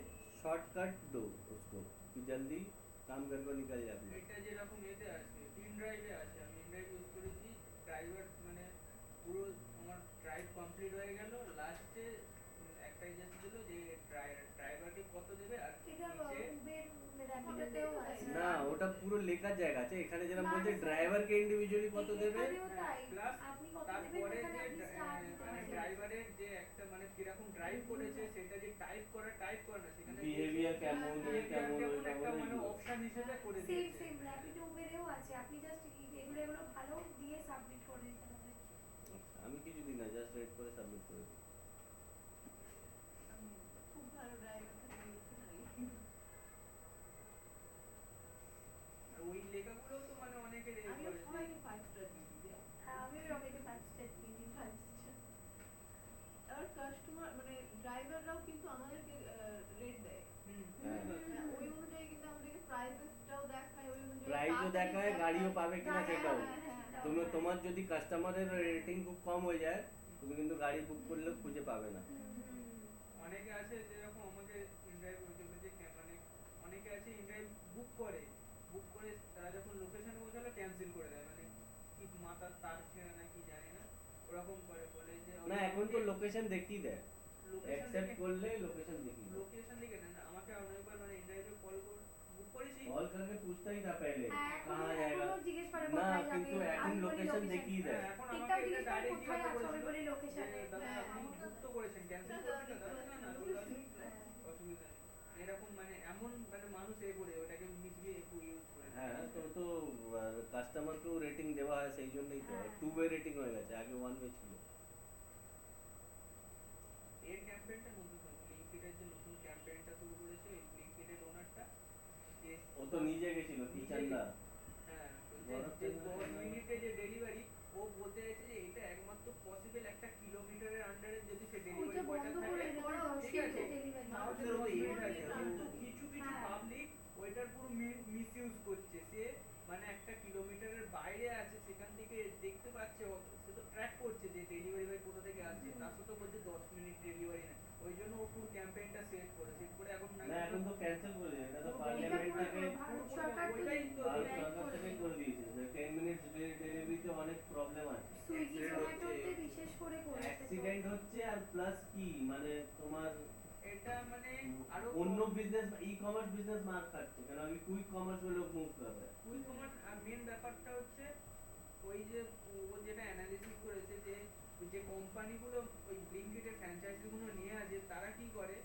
शॉर्टकट दो उसको कि जल्दी काम करके निकल जाए।
এটা যেরকম এতে আছে ইনড্রাইভে আছে, আমি ইনড্রাইভ ইউজ করেছি, ড্রাইভার মানে পুরো আমার ড্রাইভ কমপ্লিট হয়ে গেল, লাস্টে একটাই জাস্ট দিল যে ড্রাইভারকে কত দেবে আর
এটা
নিচে
উবের র্যাপিডোতেও আছে
না ওটা পুরো লেখার জায়গা আছে, এখানে যেরকম
না,
বলছে
না,
ড্রাইভারকে ইন্ডিভিজুয়ালি কত দেবে,
এখানেও তাই,
প্লাস
আপনি কত দেবেন
তারপরে
ওখানে
যে
আপনি স্টার্ট
মানে ড্রাইভারের যে একটা মানে কিরকম ড্রাইভ করেছে সেটা যে টাইপ করে না সেখানে
বিহেভিয়ার কেমন কেমন
কেমন একটা মানে
কেমন,
অপশন হিসেবে করে
সেম
দিয়েছে।
সেম র্যাপিডো উবেরেও আছে, আপনি জাস্ট এগুলো ভালো দিয়ে সাবমিট করে দিতে হবে।
আমি কিছু দিই না, জাস্ট রেড করে সাবমিট করে দিই।
খুব ভালো ড্রাইভার থাকে।
আর ওই লেখাগুলো তো মানে অনেকে রেট
আমি
করে
সবাইকে 5 স্টার দিই।
আমি রকেটে 5 স্টার দিয়ে দিই।
5 স্টার। আর কাস্টমার মানে ড্রাইভাররাও কিন্তু আমাদেরকে রেট দেয়।
হ্যাঁ।
ওই অনুযায়ী কিন্তু আমাদেরকে প্রাইসেসটাও দেখায়, ওই অনুযায়ী
প্রাইসও দেখায়, গাড়িও পাবে কিনা সেটাও।
হ্যাঁ।
তুমি তোমার যদি কাস্টমারের রেটিং খুব কম হয়ে যায় তুমি কিন্তু গাড়ি বুক করলেও খুঁজে পাবে না।
অনেকে আছে যেরকম আমাকে ইনড্রাইভ বলেছে মানে অনেকে আছে ইনড্রাইভ বুক করে তারা যখন লোকেশনে পৌঁছালে ক্যান্সেল করে দেয়, মানে কি মাথার তার ছেড়ে না কি জানি না ওরকম করে বলে যে
না এখন তো লোকেশন দেখিয়ে দেয়, অ্যাকসেপ্ট করলে লোকেশন দেখিয়ে দেয়।
লোকেশন দেখে না আমাকে অনেকবার মানে ইনড্রাইভে কল বুক করেছি,
कॉल करके पूछता ही था पहले
হ্যাঁ,
कहाँ
এখন
जाएगा
জিজ্ঞেস করে
না,
কোথায় যাবে,
কিন্তু এখন
আমি বলি
লোকেশন
location।
দেখিয়ে দেয়।
এখন
ঠিকঠাক
আমাকে
জিজ্ঞেস করে
ডাইরেক্ট
কোথায়
জিজ্ঞাসা
আছো, আমি
করেছিল
বলি লোকেশনে।
যে দাদা আপনি বুক তো করেছেন ক্যান্সেল করবেন না, দাদা না বললাম অসুবিধা নেই, এরকম মানে এমন মানে মানুষ এ করে ওটাকে মিসবিয়ে একটু ইউজ করে।
হ্যাঁ তো কাস্টমারকেও রেটিং দেওয়া হয় সেই জন্যই তো 2 ওয়ে রেটিং হয়ে গেছে, আগে 1 ওয়ে ছিল।
এর ক্যাম্পেইনটা নতুন ব্লিঙ্কিটের যে নতুন ক্যাম্পেইনটা শুরু করেছে এই ব্লিঙ্কিটের ওনারটা যে
ও তো নিজে গেছিল কিচেনদা,
হ্যাঁ যে 10 মিনিটে যে ডেলিভারি, ও বলতে চাইছে যে এটা একমাত্র পসিবল একটা কিলোমিটারের আন্ডারে যদি সে ডেলিভারি
ওইটা
বয়টা
বন্ধ করে
থাকে,
দিতে হবে,
ঠিক আছে
ডেলিভারি
তাহলে
ওদের মধ্যে
ঠিক আছে,
থাকে।
কিন্তু কিছু
হ্যাঁ।
পাবলিক ওইটার পুরো মিসইউজ করছে, সে মানে একটা কিলোমিটারের বাইরে আছে সেখান থেকে দেখতে পাচ্ছে, সে তো ট্র্যাক করছে যে ডেলিভারি বয় কোথা থেকে আসছে, তার সাথে বলছে 10 মিনিট ডেলিভারি না, ওই জন্য ও পুরো ক্যাম্পেইনটা সেট করে এখন
না এখন তো ক্যান্সেল করে দিয়েছে, এটা তো
এটা
পার্লামেন্ট
পুরো
থেকে
ভারত সরকার
ওইটাই তো
ভারত
right
সরকার
করে
থেকে
দিয়েছে।
করে দিয়েছে যে 10 মিনিটস ডেলিভারিতে অনেক প্রবলেম আছে,
সুইগি
Accident
জোম্যাটোতে
হচ্ছে।
বিশেষ করে করেছে তো।
অ্যাক্সিডেন্ট হচ্ছে আর প্লাস কি মানে তোমার
এটা মানে আরো
অন্য বিজনেস ই কমার্স বিজনেস মার খাচ্ছে, কেন আমি কুইক কমার্স में लोग मूव कर रहे हैं।
ওই তোমার মেন ব্যাপারটা হচ্ছে ওই যে ও যেটা অ্যানালিসিস করেছে যে ওই যে কোম্পানিগুলো ওই ব্লিঙ্কিটের ফ্র্যাঞ্চাইজিগুলো নিয়ে আছে তারা কি করে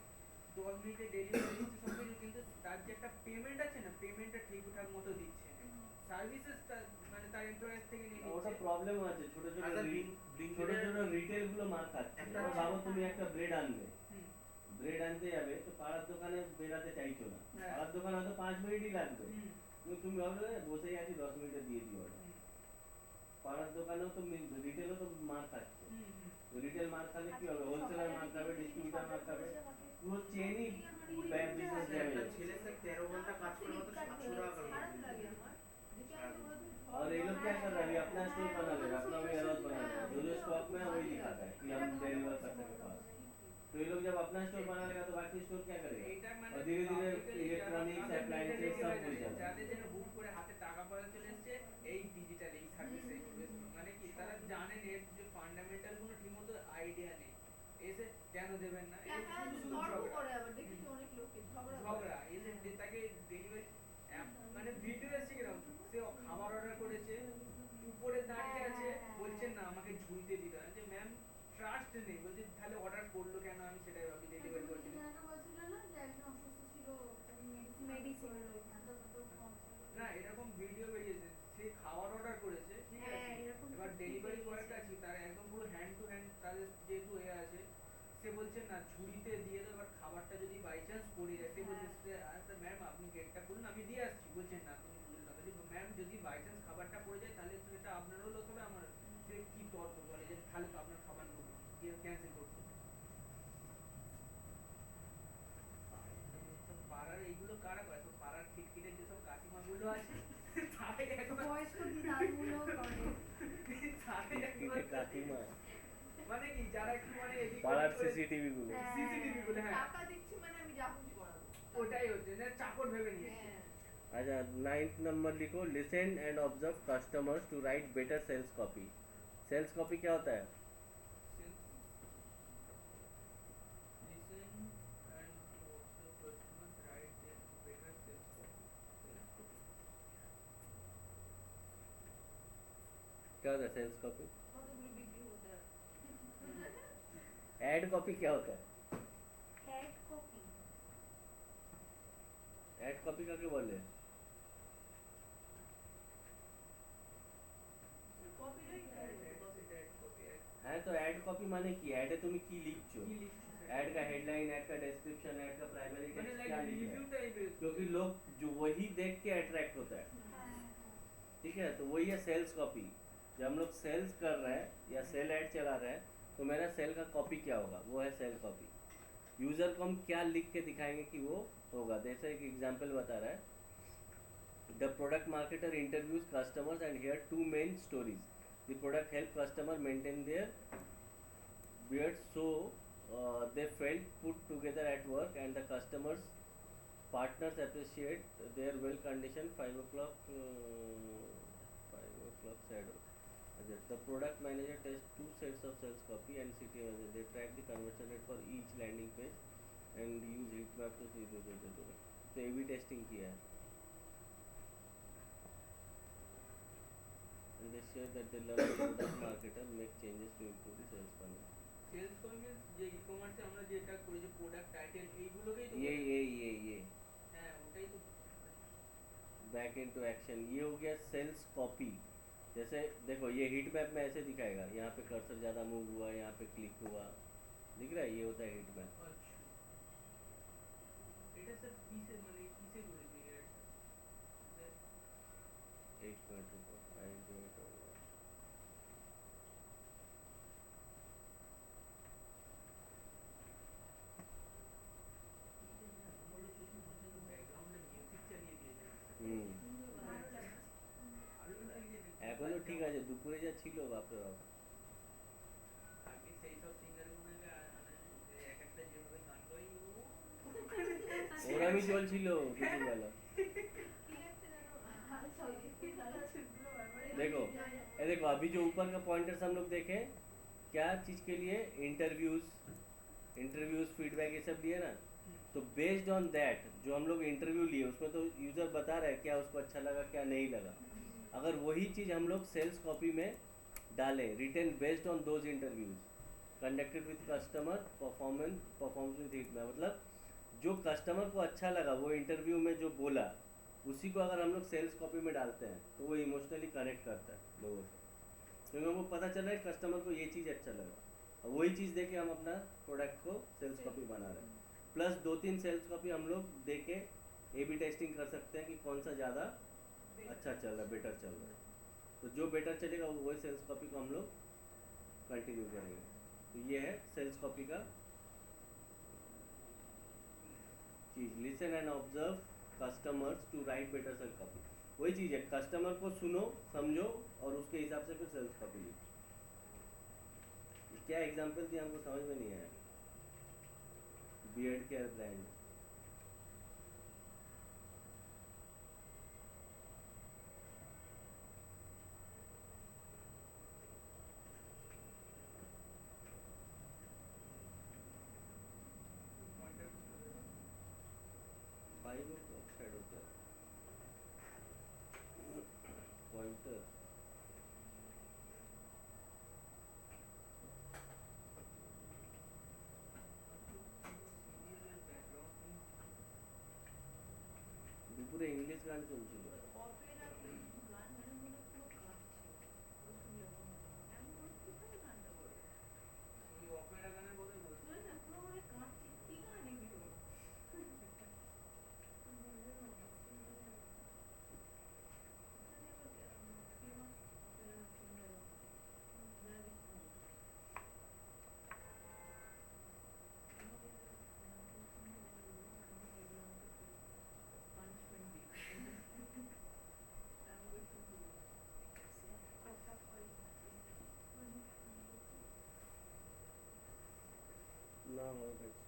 10 মিনিটে ডেলিভারি দিচ্ছে সব কিছু, কিন্তু তার যে একটা পেমেন্ট আছে না, পেমেন্টটা ঠিকঠাক মতো দিচ্ছে না, সার্ভিসেসটা মানে তার এমপ্লয়ার থেকে নিয়ে
ওটা
নিচ্ছে।
প্রবলেম আছে, ছোট ছোট
আচ্ছা,
ছোট ছোট রিটেল গুলো মার খাচ্ছে।
একটা
এবার ভাবো তুমি একটা ব্রেড আনবে,
হুম,
ব্রেড আনতে যাবে তো পাড়ার দোকানে বেরাতে চাইছো না,
হ্যাঁ।
পাড়ার দোকানে হয়তো 5 মিনিটই লাগবে,
হুম,
তুমি ভাবলে বসেই আছি 10 মিনিটে দিয়ে দিও order।
হুম,
পাড়ার দোকানেও তো রিটেলও তো মার খাচ্ছে।
হুম, হুম।
রিটেল মার খালে কি হবে, হোলসেলার মার খাবে, ডিস্ট্রিবিউটার মার খাবে, পুরো চেনই বিজনেস
একটা
ড্যামেজ।
ছেলে স্যার 13 ঘন্টা কাজ করে মাত্র 700 টাকা
খারাপ
কামায়।
লাগে আমার देखिए अभी वो तो
और ये लोग क्या कर रहे हैं, अभी अपना स्टोर बना ले, अपना वेयर हाउस बना ले, जो जो स्टॉक में है वही दिखाता है कि हम डिलीवर कर सके फास्ट। तो ये लोग जब अपना स्टोर बना लेगा तो बाकी स्टोर क्या करेगा,
এইটার মানে
और धीरे धीरे
publicly
इलेक्ट्रॉनिक्स
যারা
अप्लायंसेस सब
যাদের
कुछ जाता है।
যাদের যেন হুট করে হাতে টাকা পয়সা চলে এসছে এই ডিজিটাল এই সার্ভিসে, মানে কি তারা জানেন এর যে ফান্ডামেন্টাল কোনো ঠিকমতো আইডিয়া নেই, এসে কেন দেবেন না, এই শুধু শুধু
তর্ক
ঝগড়া
করে আবার দেখেছি অনেক লোককে ঝগড়া করে।
ঝগড়া এসে যে তাকে ডেলিভারি মানে ভিডিও এসে কিরকম, সে খাবার অর্ডার করেছে, উপরে দাঁড়িয়ে আছে, বলছেন না আমাকে ঝুড়িতে দিতে হবে, যে ম্যাম ট্রাস্ট নেই, বলছে তাহলে অর্ডার করলো কেন, আমি সেটাই ভাবি ডেলিভারি করছি।
বলছিল না যে একজন অসুস্থ ছিল
মেডিসিন
না এরকম ভিডিও বেরিয়েছে, সে খাবার অর্ডার করেছে, ঠিক আছে,
হ্যাঁ, এরকম
এবার
কিছু
ডেলিভারি
বেরিয়েছে।
বয়ের কাছে তার একদম পুরো হ্যান্ড টু হ্যান্ড তাদের যেহেতু এ আছে, সে বলছে না ঝুড়িতে দিয়ে দেবো, এবার খাবারটা যদি বাই চান্স পড়ে যায়, সে বলছে আচ্ছা ম্যাম আপনি গেটটা খুলুন আমি দিয়ে আসছি, বলছেন না তুমি খুলুন না, বলছি ম্যাম যদি বাই চান্স খাবারটা পড়ে যায় তাহলে তো এটা আপনারও লস হবে আমার, সে কি তর্ক বলে যে তাহলে তো আপনার খাবার নেবো ক্যান্সেল করতে। তো পাড়ার এইগুলো কারা করে, তো পাড়ার খিটখিটে যেসব কাকিমা গুলো আছে তারাই একবার
বয়স্ক দিদারগুলো করে
তারাই একবার
কাকিমা,
মানে কি যারা একটু মানে এদিক
পাড়ার
ওদিক করে-
সিসিটিভি গুলো।
CCTV গুলো, হ্যাঁ।
টাকা দিচ্ছি মানে আমি যা খুশি করাবো।
ওটাই হচ্ছে যে চাকর ভেবে নিয়েছে।
হ্যাঁ।
अच्छा 9th नंबर लिखो, listen and observe customers to write better sales copy. Sales copy क्या होता है,
Listen and observe customers, write them better sales copy.
क्या होता है सेल्स कॉपी,
কতগুলো বিক্রি হতে হয়।
एड कॉपी क्या होता है,
कैट कॉपी
एड कॉपी काके बोले,
কপিরাইট
হ্যাঁ তো एड कॉपी माने কি, এডে তুমি কি লিখছো,
কি লিখছো?
एड का हेडलाइन, एड का डिस्क्रिप्शन, एड का प्राइमरी
মানে
टेक्स्ट
লাইक
क्या लिख रहा
রিভিউ
है,
টাইপের।
क्योंकि लोग जो वही देख के अट्रैक्ट होता है, ठीक है, तो वही है सेल्स कॉपी। जब हम लोग सेल्स कर रहे हैं या सेल ऐड चला रहे हैं तो मेरा सेल का कॉपी क्या होगा, वो है सेल कॉपी। यूजर को हम क्या लिख के दिखाएंगे कि वो होगा, जैसे एक एग्जांपल बता रहा है, the product marketer interviews customers and hear two main stories, the product help customer maintain their beards so they felt put together at work and the customers partners appreciate their well condition 5 o'clock shadow. The product manager tests 2 sets of sales copy and CTO they track the conversion rate for each landing page and use heat map to see the तो A/B testing किया है and they share that they learn the product marketer make changes to improve the sales funnel.
Sales copy যে ই-কমার্সে আমরা যেটা করি যে product title এইগুলোকেই তো
ये
হ্যাঁ ওটাই তো।
बैक इनटू एक्शन, ये हो गया सेल्स कॉपी। जैसे देखो ये हीट मैप में ऐसे दिखाएगा, यहाँ पे कर्सर ज़्यादा मूव हुआ, यहाँ पे क्लिक हुआ, दिख रहा है, ये होता है हीट मैप।
আচ্ছা এটা স্যার কিসে মানে কিসে করেছি এটা?
एक मिनट रुको, आई डू इट ओवर।
ব্যাকগ্রাউন্ডে মিউজিক চালিয়ে দিয়েছে। ভালো লাগছে দেখতে।
এখনো ঠিক আছে, দুপুরে যা ছিল বাপরে বাপ।
আগে সেই সব সিঙ্গার গুলোকে যে এক একটা যেভাবে গান গাই
ওরামই চলছিল দুপুরবেলা। देखो ये देखो अभी जो ऊपर का पॉइंटर्स हम लोग देखे, क्या चीज़ के लिए, इंटरव्यूज फीडबैक ये सब लिए ना, तो बेस्ड ऑन दैट जो हम लोग इंटरव्यू लिए उसमें तो यूज़र बता रहा है क्या उसको अच्छा लगा क्या नहीं लगा। अगर वही चीज़ हम लोग सेल्स कॉपी में डालें, written based on those interviews conducted with customer performance with heat map, मतलब जो कस्टमर को अच्छा लगा वो इंटरव्यू में जो बोला उसी को अगर हम लोग सेल्स कॉपी में डालते हैं तो वो इमोशनली कनेक्ट करता है लोगों से, क्योंकि हमको पता चल रहा है कस्टमर को ये चीज़ अच्छा लगा और वही चीज़ दे के हम अपना प्रोडक्ट को सेल्स कॉपी बना रहे हैं। प्लस 2-3 सेल्स कॉपी हम लोग दे के ए बी टेस्टिंग कर सकते हैं कि कौन सा ज़्यादा अच्छा चल रहा है, बेटर चल रहा है। तो जो बेटर चलेगा वही सेल्स कॉपी को हम लोग कंटिन्यू करेंगे। तो ये है सेल्स कॉपी का चीज़, listen and observe customers to write better sale copy. वही चीज़ है, कस्टमर को सुनो समझो और उसके हिसाब से फिर सेल्स कॉपी लिखो। क्या एग्जांपल दिया हमको समझ में नहीं आया। Beard care brand, five oxide होता है पॉइंटर। দুপুরে ইংলিশ গান চলছিল।
অপেরা কিন্তু গান মানে মনে পুরো কাঁপছে ও শুনলে মনে হয় এমন করে কিভাবে গানটা করে
ওই অপেরা গানের কথাই বলছি।
শুনে না পুরো মনে হয় কাঁপছে কি গান এগুলো ফেমাস অপেরা সিঙ্গার যারা বেশ ভালো আমাদের পানিশমেন্ট দিই আমি বলছি
কথা বলি
না হয়ে গেছে।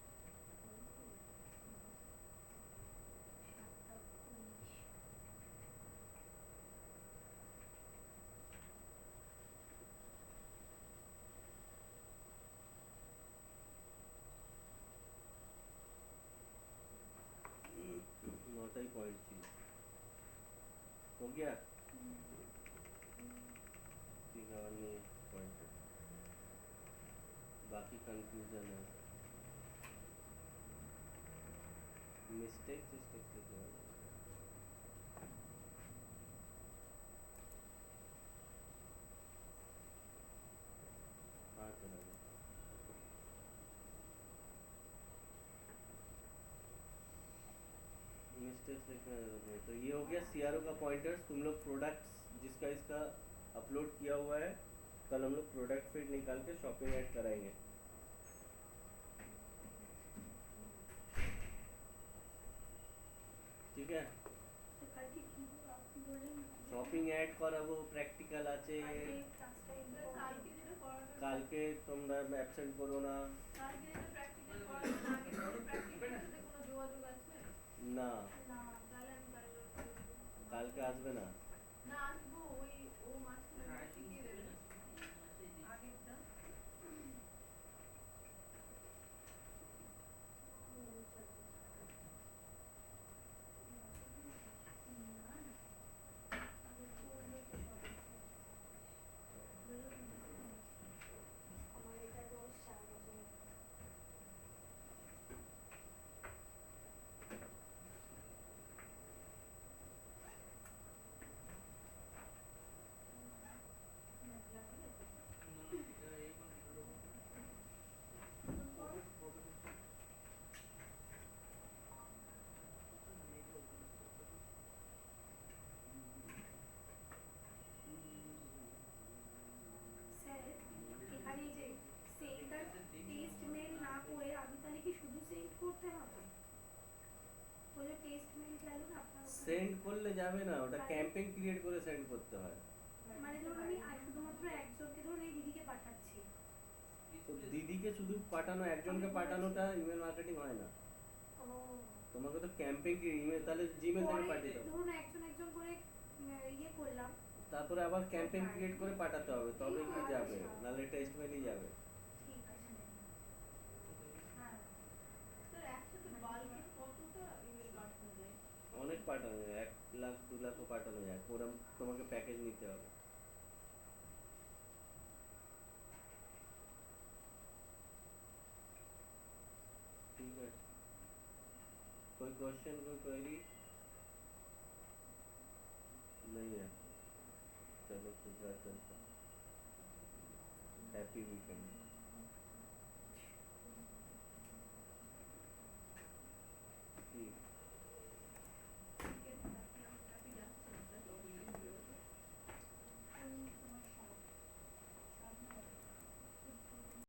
7:19
9टाई पॉइंट थी। हो गया ठीक है, और नहीं पॉइंट बाकी कंफ्यूजन है। मिस्टेक हाँ चला गया। मिस्टेक्स लिखना जरूरत नहीं। तो ये हो गया सीआरओ का पॉइंटर्स। तुम लोग प्रोडक्ट्स जिसका इसका अपलोड किया हुआ है कल हम लोग प्रोडक्ट फीड निकाल के शॉपिंग ऐड कराएंगे। ठीक है,
তো কালকে কি আপনি বললেন
শপিং অ্যাড করাবো, প্র্যাকটিক্যাল আছে
কালকে ক্লাসটা
কালকে যেটা করাবে
কালকে, তোমরা অ্যাবসেন্ট করো না।
কালকে যেটা প্র্যাকটিক্যাল করাবে না আগে থেকে প্র্যাকটিক্যালের সাথে কোনো যোগাযোগ আছে
না
না
তাহলে আমি কালকে
কালকে আসবে না।
না আসবো ওই ও মাঝখানে শিখিয়ে দেবে আগেরটা
আমার এটা রোজ 4 বছর স্যার এখানে যে সেন্টার টেস্ট মেল না করে আমি তাহলে কি শুধু সেন্ড করতে হবে? ওই যে টেস্ট মেল গেল না আপনার ওখানে?
সেন্ড করলে যাবে না, ওটা ক্যাম্পেইন ক্রিয়েট করে সেন্ড করতে হয়।
মানে ধরুন আমি শুধুমাত্র একজনকে ধরুন এই দিদিকে পাঠাচ্ছি।
তো দিদিকে শুধু পাঠানো, একজনকে পাঠানোটা ইমেল মার্কেটিং হয় না।
ও
তোমাকে তো ক্যাম্পেইন ইমেল তাহলে জিমেল থেকে
পরে
পাঠিয়ে দাও।
ধরুন একজন একজন করে ইয়ে করলাম।
তারপরে আবার ক্যাম্পেইন ক্রিয়েট করে পাঠাতে হবে, তবে কি যাবে, নাহলে টেস্ট মেলই যাবে।
ঠিক আছে।
হ্যাঁ স্যার একসাথে বাল্কে কতটা ইমেল পাঠানো যায়
অনেক পাঠানো যায়, 1 লাখ 2 লাখও পাঠানো যায়। ওরকম তোমাকে প্যাকেজ নিতে হবে। ঠিক আছে। क्वेश्चन कोई क्वेरी नहीं है? चलो दूसरा चलता। Happy weekend.